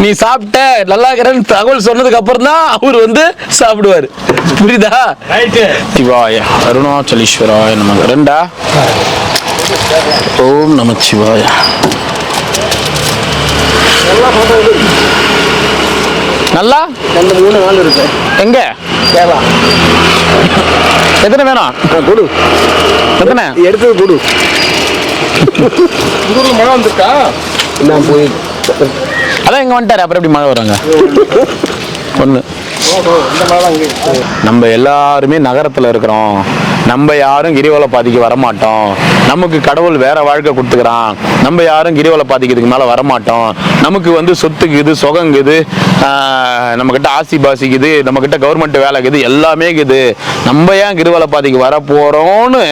நீ சாப்பிட்ட நல்லா இருக்கிறன்னு தகவல் சொன்னதுக்கு அப்புறம் தான் அவர் வந்து சாப்பிடுவாரு. புரியுதா? சிவாய அருணாச்சலீஸ்வராய நம. 2 ஓம் நம சிவாய. நல்லா 3 நாள் இருக்கு. எங்க கேளா எத்தனை வேணும்? கொடு. எத்தனை எடுத்து கொடு. ஊர்ல மழை வந்திருக்கா? நான் போய் அதான் இங்க வந்துட்டாரு. அப்புறம் எப்படி மழை வராங்க? 1 நம்ம எல்லாருமே நகரத்தில் இருக்கிறோம். நம்ம யாரும் கிரிவல பாதைக்கு வரமாட்டோம். நமக்கு கடவுள் வேற வாழ்க்கை கொடுத்துக்கிறான். நம்ம யாரும் கிரிவல பாதைக்கு மேலே வரமாட்டோம். நமக்கு வந்து சொத்துக்குது, சுகங்குது, நம்மக்கிட்ட ஆசி பாசிக்குது, நம்மக்கிட்ட கவர்மெண்ட் வேலைக்குது, எல்லாமே இருக்குது. நம்ம ஏன் கிரிவல பாதைக்கு வர போகிறோன்னு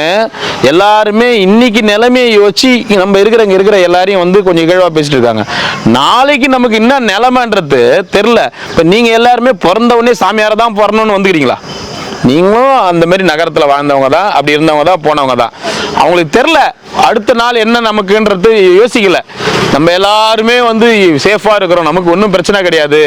எல்லாருமே இன்னைக்கு நிலைமையை யோசிச்சு நம்ம இருக்கிற எல்லாரையும் வந்து கொஞ்சம் இகழ்வாக பேசிட்டு இருக்காங்க. நாளைக்கு நமக்கு என்ன நிலைமைன்றது தெரில. இப்போ நீங்கள் எல்லாருமே பிறந்தவொடனே சாமியாரை தான் பிறந்தோன்னு வந்துக்கிறீங்களா? நீங்களும் அந்த மாதிரி நகரத்தில் வாழ்ந்தவங்க தான், அப்படி இருந்தவங்க தான், போனவங்க தான். அவங்களுக்கு தெரில அடுத்த நாள் என்ன நமக்குன்றது யோசிக்கல. நம்ம எல்லாருமே வந்து சேஃபாக இருக்கிறோம், நமக்கு ஒன்றும் பிரச்சனை கிடையாது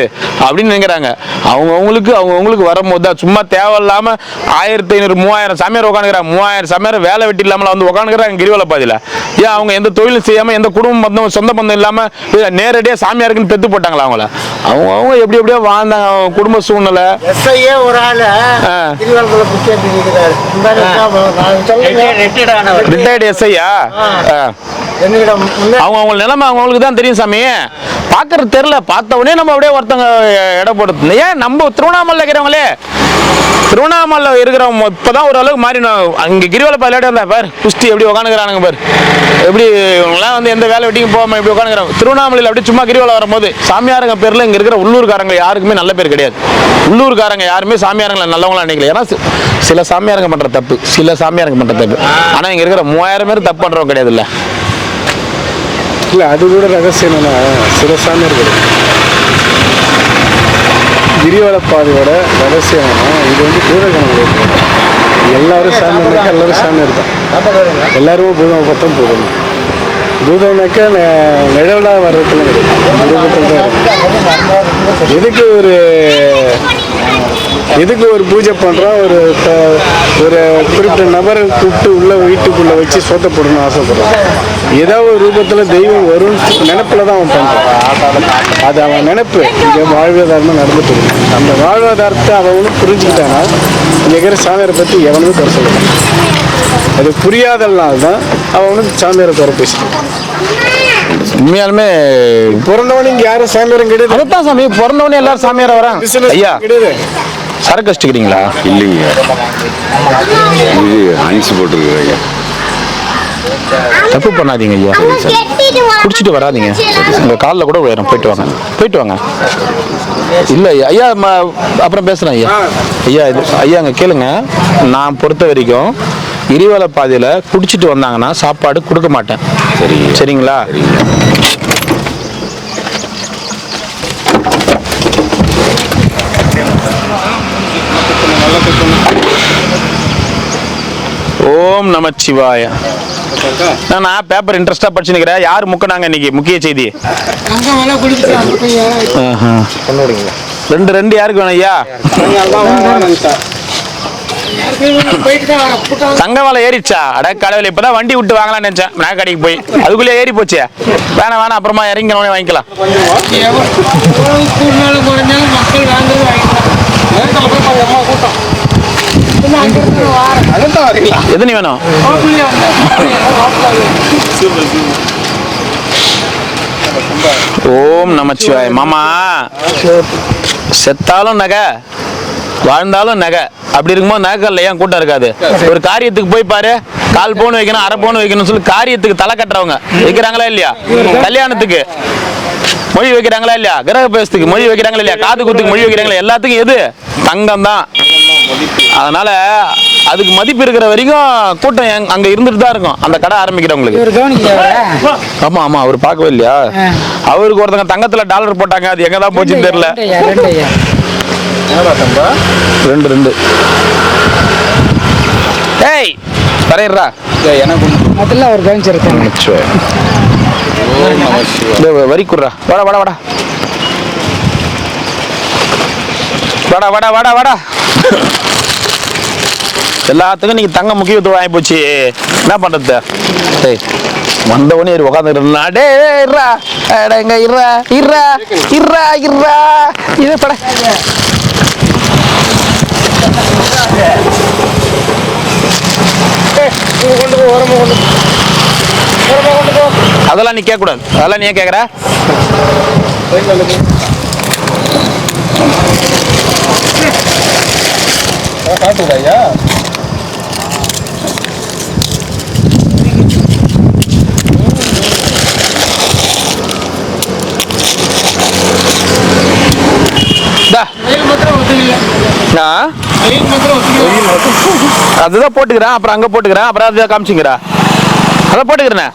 அப்படின்னு நினைக்கிறாங்க. அவங்கவுங்களுக்கு வரும்போது தான் சும்மா தேவையில்லாமல் 1500 3000 சாமியார் உட்காந்துக்கிறாங்க. 3000 சாமியார் வேலை வெட்டி இல்லாமல் வந்து உட்காந்துக்கிறாங்க கிரிவல பாதையில். ஏன் அவங்க எந்த தொழிலும் செய்யாமல், எந்த குடும்ப பந்தம் சொந்த பந்தம் இல்லாமல் நேரடியாக சாமியாருக்குன்னு பெற்று போட்டாங்களா? அவங்க எப்படியோ வாழ்ந்தாங்க. குடும்ப சூழ்நிலை ஒரு ஆள் ரிட்டையர்டு எஸ்ஐயா அவங்க நிலைமை அவங்களுக்கு தான் தெரியும் சாமி. பார்க்கறது தெரியல. பார்த்த உடனே நம்ம அப்படியே ஒருத்தவங்க இட போடுறது. ஏன் நம்ம திருவண்ணாமலை இருக்கிறவங்களே, திருவண்ணாமலை இருக்கிறவங்க இப்போதான் ஓரளவுக்கு மாறி அங்கே கிரிவல பாதையில இருந்தா பார் குஸ்தி எப்படி உட்காந்துக்கிறானுங்க பார். எப்படி இவங்களாம் வந்து எந்த வேலை வெட்டிக்கும் போகாமல் எப்படி உட்காந்துக்கிறாங்க. திருவண்ணாமலையில் அப்படி சும்மா கிரிவலம் வரும்போது சாமியாருங்க பேரில் இங்கே இருக்கிற உள்ளூர்காரங்க யாருக்குமே நல்ல பேர் கிடையாது. உள்ளூர்காரங்க யாருமே சாமியாரங்களை நல்லவங்களாம் நினைக்கல. ஏன்னா சில சாமியாருங்க பண்ணுற தப்பு, சில சாமியாருங்க பண்ணுற தப்பு. ஆனால் இங்கே இருக்கிற 3000 பேர் தப்பு பண்ணுறவங்க கிடையாது. இல்லை அது கூட ரகசியம் என்னன்னா, சில சாமியார்கள் கிரிவல பாதையோட ரகசியம் இது வந்து பூதகணம். எல்லாரும் சாமியார்னாக்கா எல்லாரும் சாமியார் தான். எல்லாருமே பூதம் பார்த்தா பூதம். பூதம்னாக்கா நிழலாக வர்றதுலாம் கிடையாது. எதுக்கு ஒரு பூஜை பண்ணுறோம், ஒரு குறிப்பிட்ட நபரை கூப்பிட்டு உள்ள வீட்டுக்குள்ளே வச்சு சோத்த போடணும்னு ஆசைப்படுறான். ஏதோ ஒரு ரூபத்தில் தெய்வம் வரும்னு நினைப்பில் தான் அவன் பண்ணுறான். அது அவன் நினைப்பு. இங்கே வாழ்வாதாரமாக நடந்துட்டு இருக்கு. அந்த வாழ்வாதாரத்தை அவனும் புரிஞ்சுக்கிட்டானா இங்கே இருக்கிற சாமியாரை பற்றி எவனுமே குறை சொல்லலாம். அது புரியாதனால தான் அவனுக்கு சாமியாரை குறை பேசுகிறான். உண்மையாலுமே பிறந்தவனே இங்கே யாரும் சாமியாரும் கிடையாது. அதுதான் சாமி, பிறந்தவனே எல்லாரும் சாமியார வராங்க. ஐயா கிடையாது. சரக்கு வச்சுக்கிறீங்களா? இல்லைங்க, இது அணிச்சு போட்டுருக்குறீங்க. தப்பு பண்ணாதீங்க ஐயா. குடிச்சிட்டு வராதிங்க. உங்கள் காலில் கூட உயரம். போயிட்டு வாங்க. இல்லை ஐயா, அப்புறம் பேசுகிறேன் ஐயா. ஐயா அங்கே கேளுங்க. நான் பொறுத்த வரைக்கும் கிரிவல பாதையில் குடிச்சிட்டு வந்தாங்கன்னா சாப்பாடு கொடுக்க மாட்டேன். சரிங்களா? ஓம் நமச்சிவாய. நான் பேப்பர் இன்ட்ரெஸ்டா படிச்சுக்கிறேன். யார் முக்கினாங்க இன்னைக்கு முக்கிய செய்தி? 2 யாருக்கு வேணும் ஐயா? தங்கவாலை ஏறிச்சா? அட கடவுள், இப்பதான் வண்டி விட்டு வாங்கலாம்னு நினைச்சேன். நான் கடைக்கு போய் அதுக்குள்ளே ஏறி போச்சு. வேணாம் அப்புறமா இறங்கினோடனே வாங்கிக்கலாம். எத்தனை வேணும்? ஓம் நமச்சிவாய. மாமா, செத்தாலும் நகை, வாழ்ந்தாலும் நகை. அப்படி இருக்கும்போது நகைக்கல்ல ஏன் கூட்டம் இருக்காது? ஒரு காரியத்துக்கு போய் பாரு, 4 பவுன் வைக்கணும், 1/2 பவுன் வைக்கணும்னு சொல்லி காரியத்துக்கு தலை கட்டுறவங்க வைக்கிறாங்களா இல்லையா? கல்யாணத்துக்கு மொழி வைக்கிறாங்களா இல்லையா? கிரக பேசத்துக்கு மொழி வைக்கிறாங்களா இல்லையா? காது குத்துக்கு மொழி வைக்கிறாங்களா? எல்லாத்துக்கும் எது? தங்கம் தான். அதனால அதுக்கு மதிப்பு இருக்கிற வரைக்கும் கூட்டம் அங்க இருந்துட்டு தான் இருக்கும். அந்த கடை ஆரம்பிக்கிறவங்களுக்கு. ஆமா, அவர் பார்க்கவே இல்லையா? அவருக்கு ஒருத்தங்க தங்கத்துல டாலர் போட்டாங்க. அது எங்கதான் போச்சுன்னு தெரியல. 2 ஏய் தரையறா. எனக்கு அதெல்லாம் ஒரு பேங்க் இருக்கு. வரி குடுறா. வாடா. எல்லாத்துக்கும் நீங்க தங்க முக்கியத்துவம் வாங்கி போச்சு. என்ன பண்றது? டேய் வந்தவனே உட்காந்துருந்தா. டே இருறா இது பட. அதெல்லாம் நீ கேட்க கூடாது. அதெல்லாம் நீ கேட்குற? காட்டுதா ஐயா? அதுதான் போட்டுக்கிறேன், அப்புறம் அங்க போட்டுக்கிறேன், அப்புறம் அதை காமிச்சிக்கிறா, அதான் போட்டுக்கிறேன்.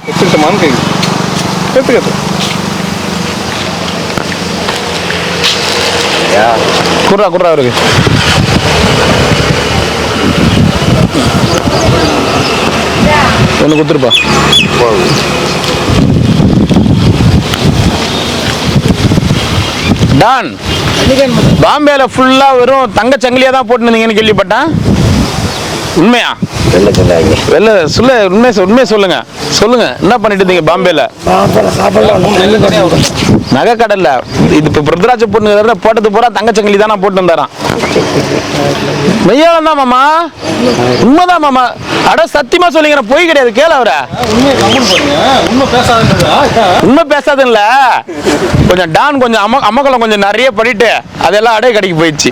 குர்ரா குர்ரா இருக்கு. ஒன்று கொடுத்துருப்பா. டான், பாம்பேல ஃபுல்லா வெறும் தங்க சங்கிலியா தான் போட்டுருந்தீங்கன்னு கேள்விப்பட்டேன். உண்மையா? வெள்ள சொல்ல உண்மையை சொல்லுங்க சொல்லுங்க. என்ன பண்ணிட்டு இருந்தீங்க பாம்பேல? நகை கடல்ல இது இப்ப பிருத்ராட்ச பொண்ணு போட்டது பூரா தங்க சங்கிலி தானே போட்டு வந்தாராம். மெய்யாலம் தான் மாமா, உண்மைதான் மாமா. அட சத்தியமா சொல்லிங்க, பொய் கிடையாது. கேள அவர உண்மை பேசாது இல்ல. கொஞ்சம் டான் கொஞ்சம் அம்மக்களம் கொஞ்சம் நிறைய பண்ணிட்டு அதெல்லாம் அடைய கடைக்கு போயிடுச்சு.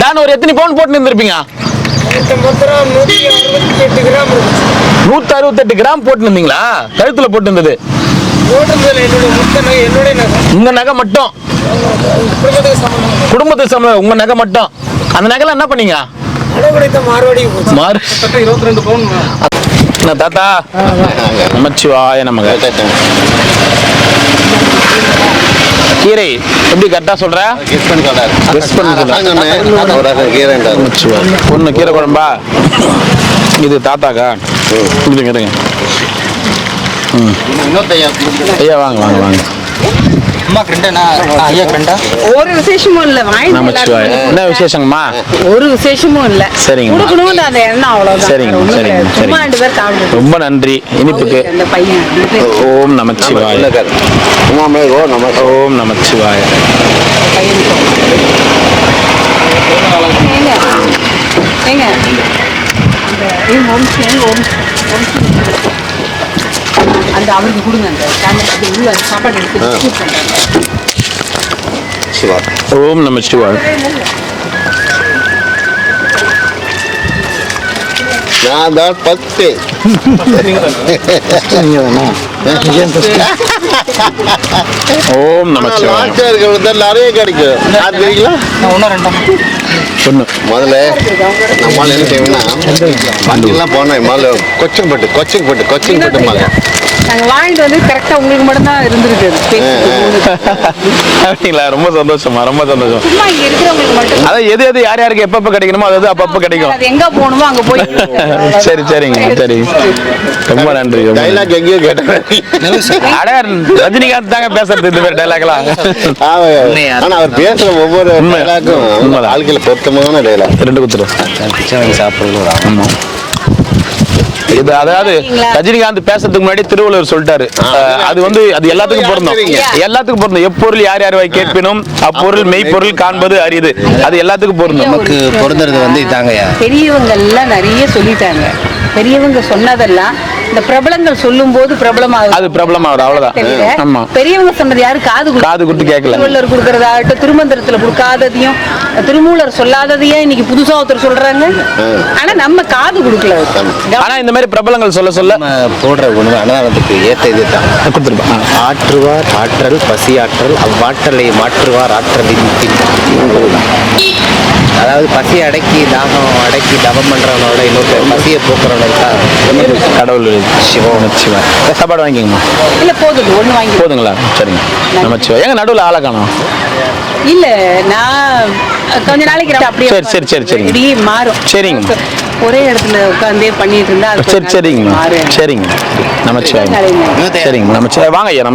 டான் ஒரு எத்தனை பவுன் போட்டு இருந்திருப்பீங்க? 168 கிராம் போட்டு இருந்தீங்களா? கழுத்துல போட்டு இருந்தது உங்க நகை மட்டும், குடும்பத்துக்கு சம்பளம் உங்க நகை மட்டும். அந்த நகைலாம் என்ன பண்ணீங்க? தாத்தா நமச்சிவாய நமக. கீரை எப்படி கரெக்டா சொல்ற? ஒண்ணு கீரை குழம்பா? இது தாத்தாக்கா? இருங்க இருங்க. ஐயா வாங்க வாங்க வாங்க. ஒரு விசேஷமும் இல்ல. என்ன விசேஷங்கம்மா? ஒரு விசேஷமும் இல்ல. சரிங்க. அந்த எண்ணம் அவ்வளவுதான். சரிங்க சரிங்க. 2 பேர் சாப்பிடுறோம். ரொம்ப நன்றி. இனிப்புக்கு அந்த பையன் ஓம் நமச்சிவாய. ஓம் நமச்சிவாய. ஏங்க அந்த அவருக்கு கொடுங்க. அந்த சாப்பாடு எடுத்து. ஓம் நமச்சிவாய. நான் தான் 10. ஓம் நமச்சிவாய. நிறைய கிடைக்கும். முதல்ல நம்மளால என்ன செய்வோம்னா வண்டிலாம் போனோம். முதல்ல கொச்சிங் போட்டு நாங்க வாங்கிட்டு வந்து கரெக்டா உங்களுக்கு மட்டும் தான் இருந்திருக்கு. அப்படிங்களா? ரொம்ப சந்தோஷமா, ரொம்ப சந்தோஷம். சும்மா இங்க இருக்கிறவங்களுக்கு மட்டும். அதான் எது எது யார் யாருக்கு எப்பப்ப கிடைக்கணுமோ அது அப்பப்ப கிடைக்கும். அது எங்க போகணுமோ அங்க போய். சரி சரிங்க சரி. ரொம்ப நன்றி. டைலாக் எங்கேயோ கேட்டேன். அட ரஜினிகாந்த் தாங்க பேசுறது இந்த மாதிரி டைலாக்லாம். ஆனா அவர் பேசுற ஒவ்வொரு டைலாக்கும் வாழ்க்கையில பொருத்தமான டைலாக். 2 குத்துரும் சாப்பிடுறது. ஆமா. இது அதாவது ரஜினிகாந்த் பேசுறதுக்கு முன்னாடி திருவள்ளுவர் சொல்லிட்டாரு. அது வந்து அது எல்லாத்துக்கும் பொருந்தும். எப்பொருள் யார் யார் வாய் கேட்பினும் அப்பொருள் மெய்ப்பொருள் காண்பது அரிது. அது எல்லாத்துக்கும் பொருந்தும். நமக்கு பொருந்துறது வந்து இதாங்கயா. பெரியவங்க எல்லாம் நிறைய சொல்லிட்டாங்க. பெரியவங்க சொன்னதெல்லாம் இந்த பிரபலங்கள் சொல்லும் போது பிரபலமாகுது. அது பிரபலமாகுது அவ்வளவுதான். ஆமா. பெரியவங்க சொன்னது யாரு காது கொடுத்து கேட்கல. திருவள்ளுவர் கொடுக்கறதாகட்டும், திருமந்திரத்துல கொடுக்காததையும் திருமூலர் சொல்லாததையும் இன்னைக்கு புதுசா ஒருத்தர் சொல்றாங்க. ஆனா நம்ம காது கொடுக்கல. ஆனா இந்த மாதிரி பிரபலங்கள் சொல்ல போடுற உணவு அன்னதானத்துக்கு ஏற்ற இதுதான் கொடுத்துருப்பான். ஆற்றுவார் ஆற்றல் பசி ஆற்றல் அவ்வாற்றலை மாற்றுவார் ஆற்றலின் அதாவது பசி அடக்கி தாகம் அடக்கி தவம் பண்றவனோட இன்னொரு பசியை போக்குறவனுக்கு கடவுள் சிவம் சிவன். சாப்பாடு வாங்கிக்கோங்கம்மா. இல்ல போதும், ஒண்ணு வாங்கி போதுங்களா? சரிங்க. நமச்சிவாய். எங்க நடுவில் ஆளை காணோம்? இல்ல நான் கொஞ்ச நாளைக்கு அப்படியே சரி மாறும். சரிங்க. ஒரே இடத்துல உட்கார்ந்தே பண்ணிட்டு இருந்தா சரிங்க சரிங்க. நமச்சிவாய். சரிங்க நமச்சிவாய். வாங்க ஐயா.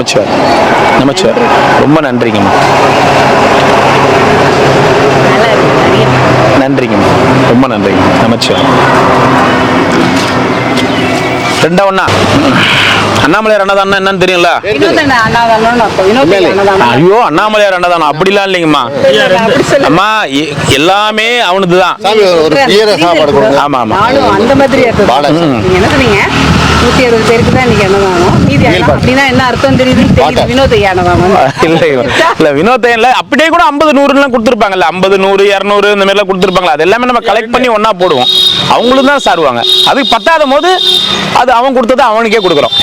நமச்சிவாய். ரொம்ப நன்றிங்கம்மா. நன்றிங்கம்மா. ரொம்ப நன்றிங்க. நமச்சிவாய். 2 ஒண்ணா அண்ணாமலையார் அன்னதானம் என்னன்னு தெரியும்ல? ஐயோ அண்ணாமலையார் அன்னதானம் அப்படிலாம் இல்லைங்கம்மா. அம்மா எல்லாமே அவனுக்குதான். ஆமா ஆமா அந்த மாதிரி 160 பேருக்கு தான் இன்னைக்கு அன்னதானம். மீதி எல்லாம் அப்படின்னா என்ன அர்த்தம் தெரியுது வினோதய அன்னதானம். இல்ல வினோதயம் இல்ல, அப்படியே கூட 50 100 கொடுத்துருப்பாங்கல்ல, 50 100 200 இந்த மாதிரி எல்லாம் கொடுத்துருப்பாங்களா, அது எல்லாமே நம்ம கலெக்ட் பண்ணி ஒன்னா போடுவோம். அவங்களும் தான் சாடுவாங்க. அதுக்கு பத்தாத போது அது அவன் கொடுத்ததை அவனுக்கே கொடுக்குறோம்.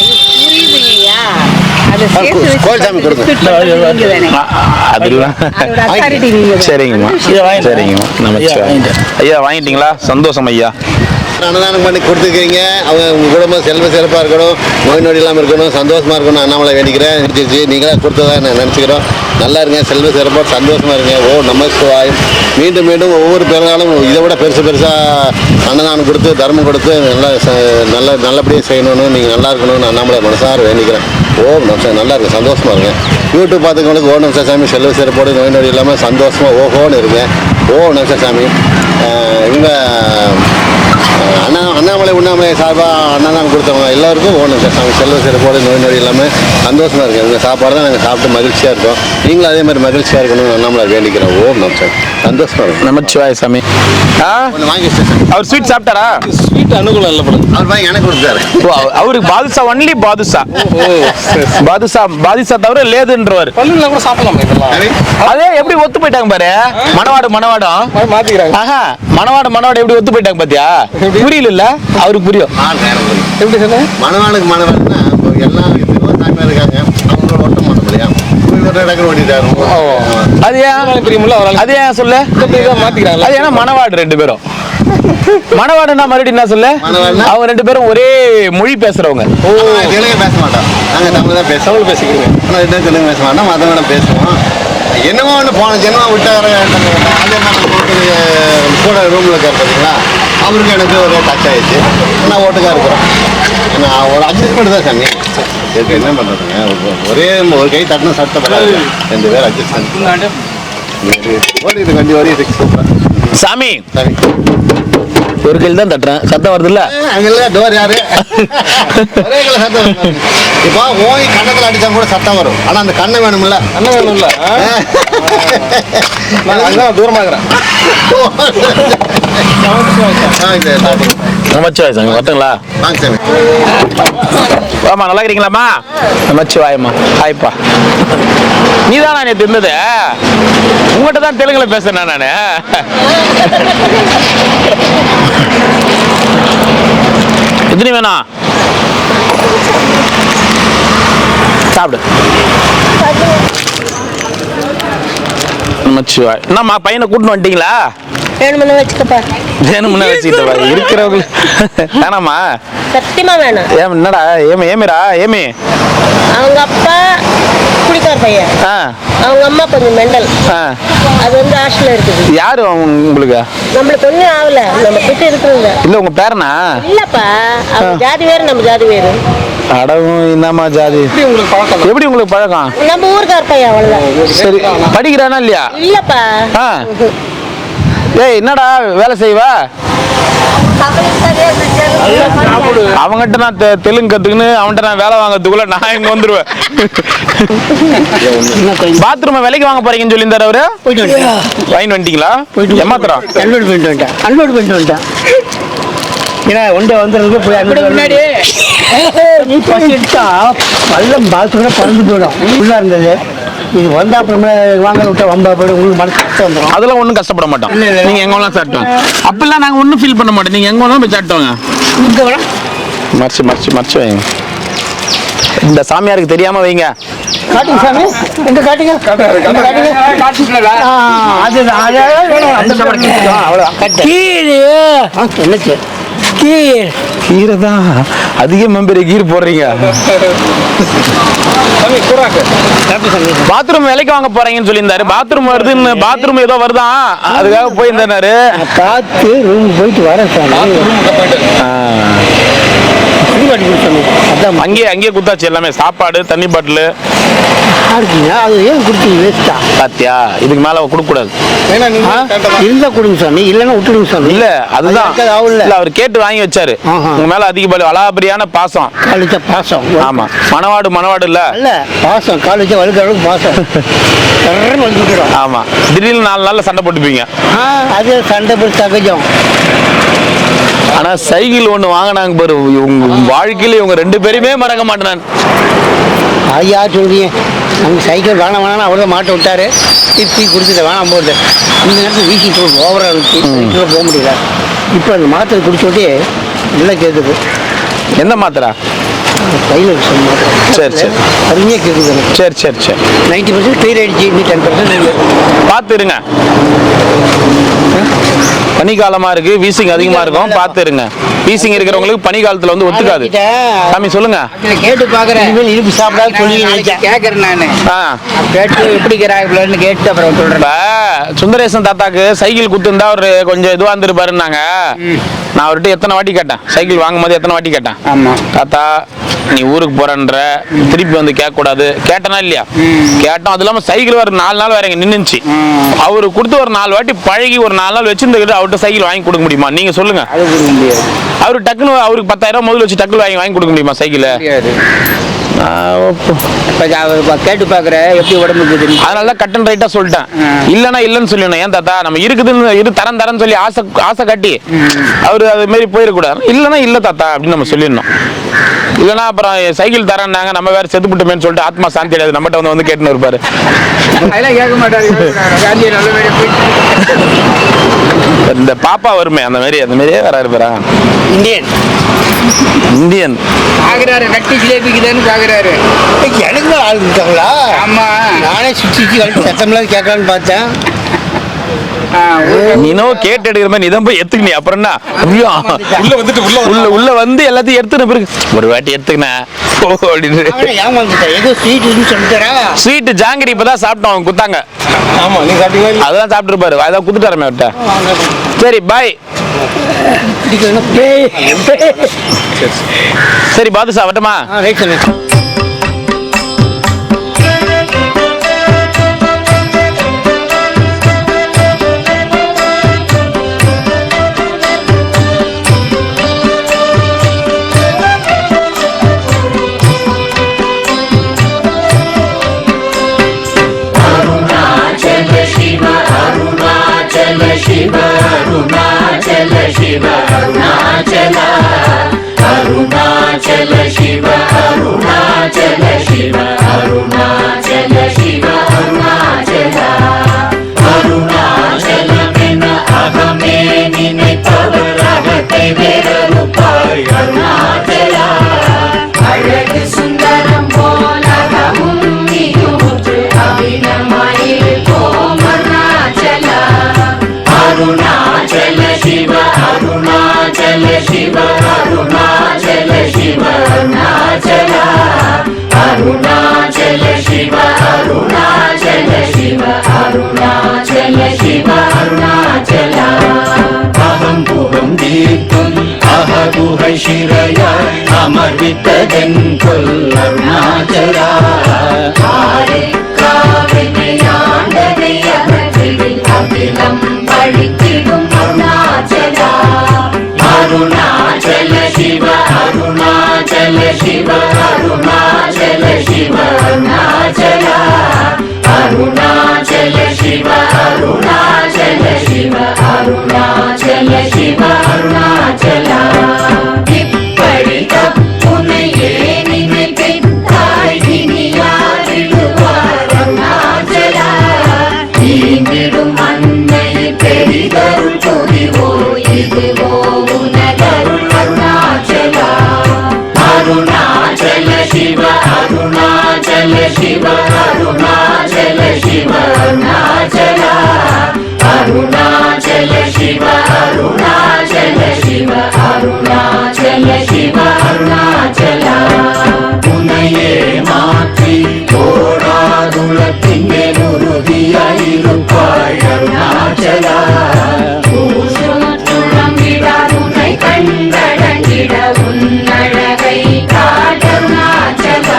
கோயில்சாமி கொடுங்க. அதெல்லாம் சரிங்கம்மா சரிங்கம்மா. நமஸ்காரம் ஐயா. வாங்கிட்டீங்களா? சந்தோஷம் ஐயா. அன்னதானம் பண்ணி கொடுத்துருக்கீங்க. அவங்க உங்க குடும்பம் செல்வ சிறப்பாக இருக்கணும், நோய் நொடி இல்லாமல் இருக்கணும், சந்தோஷமா இருக்கணும். அண்ணாமலை வேண்டிக்கிறேன். நீங்களா கொடுத்ததா நான் நினச்சிக்கிறோம். நல்லா இருங்க, செல்வ சிறப்பாக சந்தோஷமா இருங்க. ஓ நமஸ்காரம். மீண்டும் மீண்டும் ஒவ்வொரு பிறநாளும் இதை விட பெருசாக அன்னதானம் கொடுத்து தர்மம் கொடுத்து நல்லபடியாக செய்யணும்னு, நீங்கள் நல்லா இருக்கணும்னு அண்ணாமலை மனசார வேண்டிக்கிறேன். ஓம் நமஸ்காரம். நல்லா இருங்க, சந்தோஷமா இருங்க. யூடியூப் பார்த்துக்கவங்களுக்கு ஓம் நமஸ்காரம் சாமி, செல்வ சிறப்போடு நோய் நொடி இல்லாமல் சந்தோஷமாக ஓஹோன்னு இருங்க. ஓம் நமஸ்காரம் சாமி. இவங்க அண்ணாமலை உண்ணாமலை சார்பாக அன்னதானம் கொடுத்தவங்க எல்லாருக்கும் ஓம் நமஸ்காரம் சாமி, செல்வ சிறப்போடு நோய் நொடி இல்லாமல் சந்தோஷமாக இருக்கு. உங்கள் சாப்பாடு தான் நாங்கள் சாப்பிட்டு மகிழ்ச்சியாக இருக்கோம். நீங்களும் அதே மாதிரி மகிழ்ச்சியாக இருக்கணும்னு அண்ணாமலை வேண்டிக்கிறோம். ஓம் நமஸ்காரம். சந்தோஷமா இருக்கும். நமச்சிவாய சாமி. வாங்கி சாமி. அவர் ஸ்வீட் சாப்பிட்டாரா? ஸ்வீட் அனுகூலம் இல்லை படம். அவர் வாங்கி எனக்கு கொடுத்தாரு. அவருக்கு பாதுஷா ஒன்லி பாதுஷா. பாதுஷா தவிர லேதுன்றவர். பல்லுல கூட சாப்பிடலாமா இதெல்லாம்? அதே எப்படி ஒத்து போயிட்டாங்க பாரு. மணவாடம் மாத்திக்கிறாங்க. ஆஹா, மணவாடு எப்படி ஒத்து போயிட்டாங்க பாத்தியா? புரியல, அவருக்கு புரியும். எப்படி சொன்ன? மணவாளுக்கு மணவாளுன்னா எல்லாம் சாமியா இருக்காங்க, அவங்களோட ஓட்ட மாட்டோம் இல்லையா? அது ஏன் சொல்லு? மாத்திக்கிறாங்க. அது ஏன்னா மணவாடு 2 பேரும். மணவாடுன்னா மறுபடியும் என்ன சொல்லு? அவங்க 2 பேரும் ஒரே மொழி பேசுறவங்க. தெலுங்கு பேச மாட்டோம், நாங்க தமிழ் தான் தமிழ் பேசிக்கிறோம். தெலுங்கு பேச மாட்டோம், மதம் பேசுவோம். என்னமோ ஒன்று போன ஜென்மம் விட்டார கூட ரூமில் இருக்கார் பார்த்தீங்களா, அவருக்கு எனக்கு ஒரு டச் ஆகிடுச்சு. நான் ஓட்டுக்காக இருக்கிறோம். நான் ஒரு அட்ஜஸ்ட்மெண்ட் தான் சாமி. இதுக்கு என்ன பண்ணுறதுங்க, ஒரு கை தட்டினா சட்டம் 2 பேர் அட்ஜஸ்ட்மெண்ட் ஓடிட்டு வண்டி ஓடிட்டு சூப்பர். சாமி ஒரு கையில் தான் தட்டுறேன், சத்தம் வருது இல்ல? அங்கே டோர் யாரு ஒரே கையில் சத்தம் வரும். இப்போ ஓய் கண்ணத்தில் அடித்தா கூட சத்தம் வரும், ஆனால் அந்த கண்ணை வேணும்ல. கண்ணை வேணும்ல, அங்கதான் தூரமாக இருக்கிறேன். நமச்சிவாய் சாமி. வரட்டுங்களா? வாங்க சாமி. ஆமா, நல்லா இருக்கிறீங்களாம்மா? நமச்சிவாயம்மா. ஹாய்ப்பா. நீதானா நேற்று இருந்தது? உங்கள்கிட்ட தான் தெலுங்குல பேசுறேன் நானு. எத்தனை வேணும்? சாப்பிடு. நமச்சிவாய். என்னம்மா பையனை கூட்டின்னு வந்துட்டீங்களா? வேணும்னு வச்சுக்கப்பா. வேணும்னு வச்சுக்கிட்டப்பா. இருக்கிறவங்க வேணாமா? சத்தியமா வேணும். என்னடா ஏமிரா ஏமி? அவங்க அப்பா குடிக்கார பையன், அவங்க அம்மா கொஞ்சம் மெண்டல். அது வந்து ஹாஸ்டல்ல இருக்குது. யாரு உங்களுக்கு? நம்மளுக்கு ஒண்ணும் ஆகல, நம்ம கிட்ட இருக்கிறது இல்ல. உங்க பேரனா? இல்லப்பா, அவங்க ஜாதி வேறு, நம்ம ஜாதி வேறு. அடவும் என்னம்மா ஜாதி? எப்படி உங்களுக்கு பழக்கம்? நம்ம ஊருக்கார பையன், அவ்வளவுதான். சரி, படிக்கிறானா இல்லையா? இல்லப்பா. ஏய், என்னடா வேலை செய்வா? அவங்ககிட்ட நான் தெலுங்கு கத்துக்குன்னு அவன்கிட்ட நான் வேலை வாங்கறதுக்குள்ள நான் இங்க வந்துருவேன். பாத்ரூம் விலைக்கு வாங்க போறீங்கன்னு சொல்லியிருந்தாரு அவரு. வாங்கி வந்துட்டீங்களா? ஏமாத்திரம் அன்லோட் பண்ணிட்டு வந்துட்டேன். ஏன்னா ஒன்றை வந்துடுறது போய் முன்னாடி நீ பசிட்டா பள்ளம் பாத்ரூம் பறந்து போயிடும். உள்ளா இருந்தது இது வந்தா அப்புறமே வாங்க விட்டா வம்பா போய்டும், உங்களுக்கு மனசு கஷ்டம் வந்துடும். அதெல்லாம் ஒன்றும் கஷ்டப்பட மாட்டோம். நீங்க எங்க வேணாலும் சாப்பிட்டோம். அப்பெல்லாம் நாங்க ஒன்றும் ஃபீல் பண்ண மாட்டோம். நீங்க எங்க வேணாலும் போய் சாப்பிட்டோங்க. இங்கே வேணா மறைச்சு வைங்க. இந்த சாமியாருக்கு தெரியாம வைங்க. காட்டுங்க சாமி, எங்க காட்டுங்க. என்னச்சு கீரை தான் அதிகமாக பெரிய கீரை போடுறீங்க. பாத்ரூம் விலைக்கு வாங்க போறீங்கன்னு சொல்லியிருந்தாரு. பாத்ரூம் வருதுன்னு, பாத்ரூம் ஏதோ வருதான், அதுக்காக போயிருந்தாரு. பார்த்து ரூம் போயிட்டு வரேன் சாமி. அங்கேயே குத்தாச்சு எல்லாமே, சாப்பாடு தண்ணி பாட்டில். அது ஏன் கொடுத்தீங்க வேஸ்டா? பாத்தியா, இதுக்கு மேல கொடுக்க கூடாது. இருந்தா கொடுங்க சாமி, இல்லைன்னா விட்டுடுங்க சாமி. இல்ல அதுதான் இல்ல, அவர் கேட்டு வாங்கி வச்சாரு. உங்க மேல அதிக அலாபரியான பாசம். காலேஜ் பாசம். ஆமா, மணவாடு இல்ல பாசம். காலேஜ் வளர்க்குற அளவுக்கு பாசம். ஆமா, திடீர்னு 4 நாள்ல சண்டை போட்டுப்பீங்க. அது சண்டை போட்டு சகஜம். ஆனா சைக்கிள் ஒண்ணு வாங்கினாங்க பாரு, இவங்க வாழ்க்கையில இவங்க 2 பேருமே மறக்க மாட்டேன். ஐயா சொல்றீங்க, நம்ம சைக்கிள் வேணாம் வேணாம் அவர் தான் மாட்ட விட்டாரு, திருப்பி கொடுத்துட்டு வேணாம் போட்டு இந்த நேரத்தில் வீசிட்டு ஓவராக இருந்துச்சு, சைக்கிளில் போக முடியல. இப்போ அந்த மாத்திரை குடிச்சோட்டே நல்லா கேட்குது. எந்த மாத்திரை? கையில் மாத்திரை. சரி சரி, அருமையாக கேட்குது. சரி சரி சரி, 90% கிளியர் ஆயிடுச்சு, இன்னும் 10% பார்த்து இருங்க. பனிக்காலமா இருக்கு, வீசிங் அதிகமா இருக்கும், பார்த்து இருங்க. வீசிங் இருக்கிறவங்களுக்கு பனிக்காலத்துல வந்து ஒத்துக்காது. சாமி சொல்லுங்க. கேட்டு பாக்குறேன், இனிமேல் இனிப்பு சாப்பிடாது சொல்லி கேட்கறேன் நானு. கேட்டு எப்படி கேட்டு அப்புறம் சொல்றேன். சுந்தரேசன் தாத்தாக்கு சைக்கிள் குத்துந்தா ஒரு கொஞ்சம் இதுவா இருந்திருப்பாருன்னாங்க. நான் அவர்கிட்ட எத்தனை வாட்டி கேட்டேன், சைக்கிள் வாங்கும் போது எத்தனை வாட்டி கேட்டேன். ஆமா தாத்தா நீ ஊருக்கு போறன்ற, திருப்பி வந்து கேட்க கூடாது. கேட்டனா இல்லையா? கேட்டோம். அது இல்லாம சைக்கிள் ஒரு 4 நாள் வேற இங்க நின்னுச்சு. அவரு கொடுத்து ஒரு 4 வாட்டி பழகி ஒரு 4 நாள் வச்சிருந்துக்கிட்டு அவர்கிட்ட சைக்கிள் வாங்கி கொடுக்க முடியுமா? நீங்க சொல்லுங்க. அவரு டக்குன்னு அவருக்கு 10,000 முதல்ல வச்சு டக்குனு வாங்கி கொடுக்க முடியுமா சைக்கிள்? கேட்டு பாக்குறேன் எப்படி உடம்புக்கு. அதனாலதான் கட் அண்ட் ரைட்டா சொல்லிட்டேன். இல்லன்னா இல்லன்னு சொல்லணும். ஏன் தாத்தா நம்ம இருக்குதுன்னு தரேன்னு சொல்லி ஆசை கட்டி அவரு அது மாதிரி போயிடக்கூடாது. இல்லன்னா இல்ல தாத்தா அப்படின்னு நம்ம சொல்லிடணும். இல்லன்னா அப்புறம் சைக்கிள் தரேன்னாங்க, நம்ம வேற செத்துப்பட்டுமேன்னு சொல்லிட்டு ஆத்மா சாந்தி அடையாது, நம்மகிட்ட வந்து கேட்டுன்னு இருப்பாரு. கேட்க மாட்டாரு. இந்த பாப்பா வருமே அந்த மாதிரியே வராரு பாரா. இந்தியன் பாக்குறாரு, வெட்டி ஜிலேபிக்குதான்னு பாக்குறாரு. எனக்கு ஆள் இருக்காங்களா? ஆமா, நானே சுத்தி சத்தம்லாம் கேட்கலான்னு பார்த்தேன். நீனும் கேட்டு எடுக்கிற மாதிரி நீதான் போய் எடுத்துக்கினி. அப்புறம் என்ன உள்ள வந்துட்டு உள்ள வந்து எல்லாத்தையும் எடுத்துன பிறகு ஒரு வாட்டி எடுத்துக்கினேன் ஸ்வீட் ஜாங்கிரி இப்பதான் சாப்பிட்டோம், அவங்க குத்தாங்க. ஆமா, நீ சாப்பிட்டீங்களா? அதெல்லாம் சாப்பிட்டு இருப்பாரு, அதான் குத்துட்டாருமே அவர்கிட்ட. சரி பாய். சரி பாதுஷா வட்டமா? ಶಿರಯ ಅಮರ್ವಿತದೆಂಕೊಲ್ ಅರುಣಾಚಲ அகிலம் பழித்திடும் அருணாச்சல அருணாச்சல சிவ அருணாச்சல சிவ அருணாச்சல சிவ அருணாச்சல அருணாச்சல சிவ அருணாச்சல சிவ அருணாச்சல சிவ அருணாச்சல இப்படி தப்புனையே நினைத்தாய் இனி யாரிடுவார் அருணாச்சல ஈந்திடும் அன்னை பெரிதருள் புரிவோ இதுவோ உனதருள் அருணாச்சல அருணாச்சல சிவ அருணாச்சல சிவ அருணாச்சல சிவ அருணாச்சல அருணாச்சல சிவ அருணாச்சல சிவ அருணாச்சல சிவ அருணாச்சல உன்னையே மாற்றி ஓடாதுலத்தின் உறுதியாயிருப்பாய் அருணாச்சல உன்னை கண்டடங்கிட உன்னழகை காட்டருணாச்சல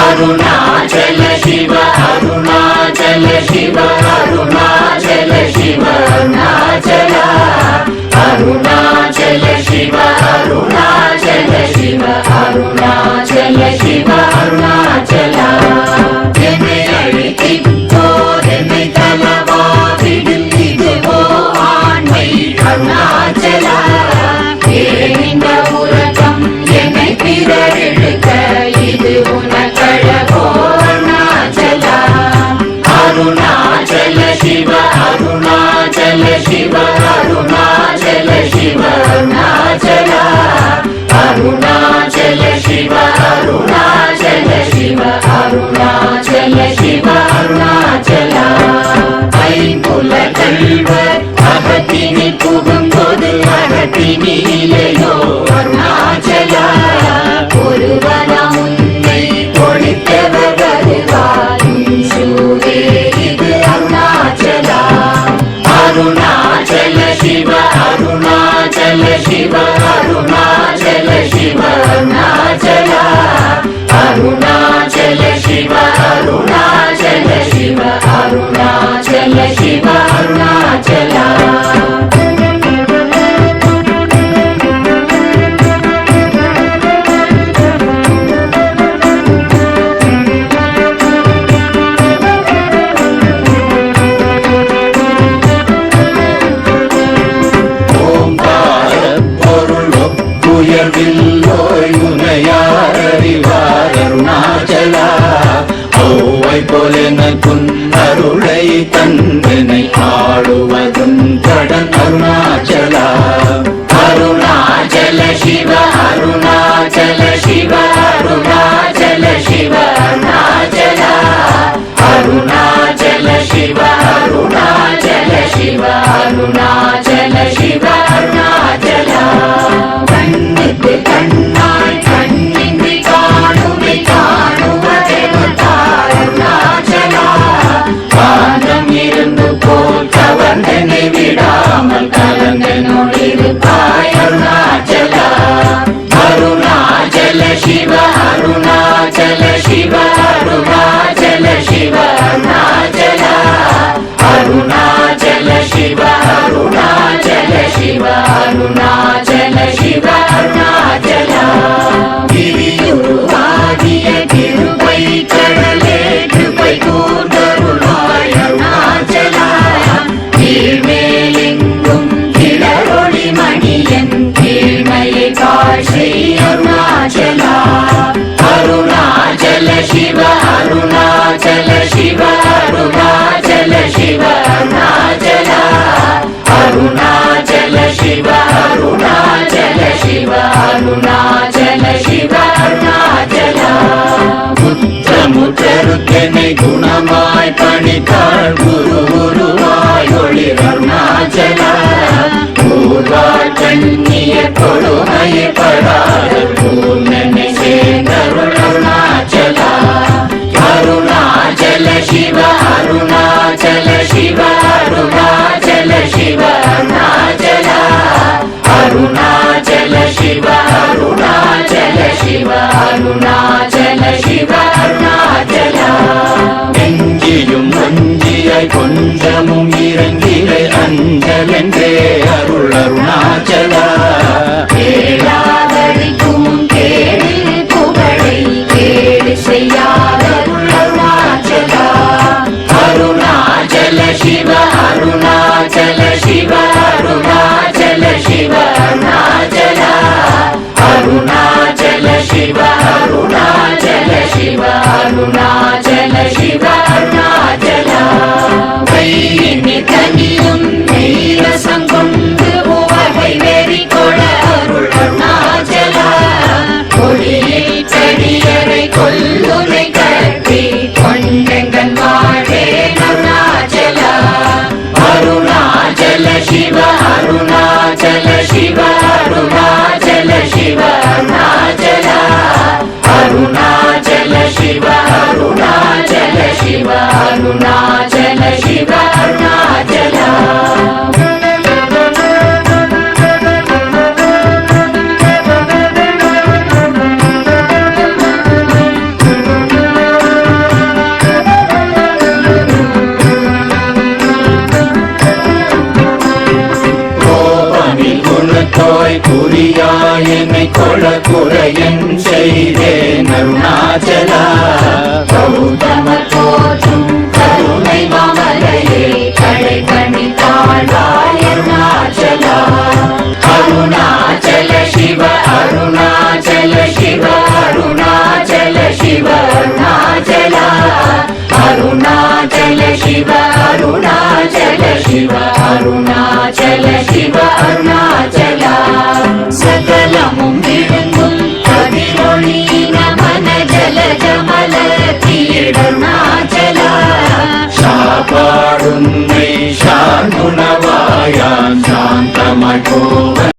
அருணாச்சல சிவ அருணாச்சல சிவ அருணாச்சல சிவ அருணாச்சல அருணாச்சல சிவ அருணாச்சல சிவ அருணாச்சல சிவ அருணாச்சல என்னை அழித்திப்போதென்னை தலவாதிடில் இதுவோ ஆண்மை அருணாச்சல அருணாச்சல சிவ அருணாச்சல சிவ அருணாச்சல சிவ அருணாச்சலா அருணாச்சல சிவ அருணாச்சல சிவ அருணாச்சல சிவ அருணாச்சலா ஐம்புல கல்வர் அகத்தினி புகும்போது அகத்தினியிலேயோ அருணாச்சலா ஒருவனம் உன்னை ஒழித்தவர் வருவார் சூரே இது அருணாச்சலா அருணாச்சல சிவ அருணாச்சல சிவ அருணாச்சல சிவ அருணாச்சலா அருணாச்சல சிவ அருணாச்சல சிவ அருணாச்சல சிவ அருணாச்சலா அருணாச்சலா ஓவை போல நக்குன் அருளை தந்தனை ஆடுவதும் கடன் அருணாச்சலா அருணாச்சல சிவ அருணாச்சல சிவ அருணாச்சல சிவ அருணாச்சலா அருணாச்சல சிவ அருணாச்சல சிவ அருணாச்சல சிவ அருணாச்சலா கண்ணுக்கு கண்ணாய் கண்ணின்றி காணுமை காணுவதெவதாய் அருணாச்சலா காந்தம் இருந்து போல் கவர்ந்தனை விடாமல் கலந்தனோடிருப்பாய் அருணாச்சலா அருணாச்சல சிவ அருணாச்சல சிவ அருணாச்சல சிவ அருணாச்சலா அருணாச்சல சிவ அருணாச்சல சிவ அருணாச்சல சிவ அருணாச்சலா கிரியுருவாகிய கிருபை கடலே கிருபை கூர்ந்தருளாய் அருணாச்சலா கீழ்மேலெங்கும் கிளரொளி மணியன் கீழ்மையை காட்சி அருணாச்சலா அருணாச்சல சிவ அருணாச்சல சிவ அருணாச்சல சிவ அருணாச்சலா அருணாச்சல சிவ அருணாச்சல சிவ அருணாச்சல சிவ அருணாச்சலா முற்றமுற்றருக்கெனை குணமாய் பணித்தாள் குரு குருவாய் ஒளி அருணாச்சலா ஊர்வாள் கண்ணிய கொடுமையை படாத பூர்ணனை சேர்ந்தருள் அருணாச்சலா அருணாச்சல சிவ அருணாச்சல சிவ அருணாச்சல சிவ அருணாச்சலா அருணாச்சல சிவ அருணாச்சல சிவ அருணாச்சல சிவ அருணாச்சலா நெஞ்சியும் வஞ்சியாய் கொஞ்சமும் இறங்கிலை அஞ்சலென்றே அருள் அருணாச்சலா கேளாதடிக்கும் கேடு புகழை கேடு செய்யாத அருணாச்சலா அருணாச்சல சிவ அருணாச்சல சிவ அருணாச்சல சிவ அருணாச்சலா அருணாச்சல சிவ அருணாச்சல சிவ அருணாச்சல சிவ அருணாச்சலா கையினி தனியும் நீரசம் கொண்டு உவகை வெறி கொள அருள் அருணாச்சலா கொடியை செடியரை கொல்லுரை கட்டி கொண்டெங்கன் வாழே அருணாச்சலா அருணாச்சல சிவ அருணாச்சல சிவ அருணாச்சல சிவ அருணாச்சலா அருணாச்சல சிவ அருணாச்சல சிவ அருணாச்சல சிவ அருணாச்சலா குணத்தோய் குறியாயனை கொள குறையன் செய்தேன் அருணாச்சலா கௌதம போற்றும் கருணை மாமலையே கடை கணி தாழ்வாய் அருணாச்சலா அருணாச்சல சிவ அருணாச்சல சிவ அருணாச்சல சிவ அருணாச்சலா அருணாச்சல சிவ அருணாச்சல शिव अरुणाचल शिव अरुणाचल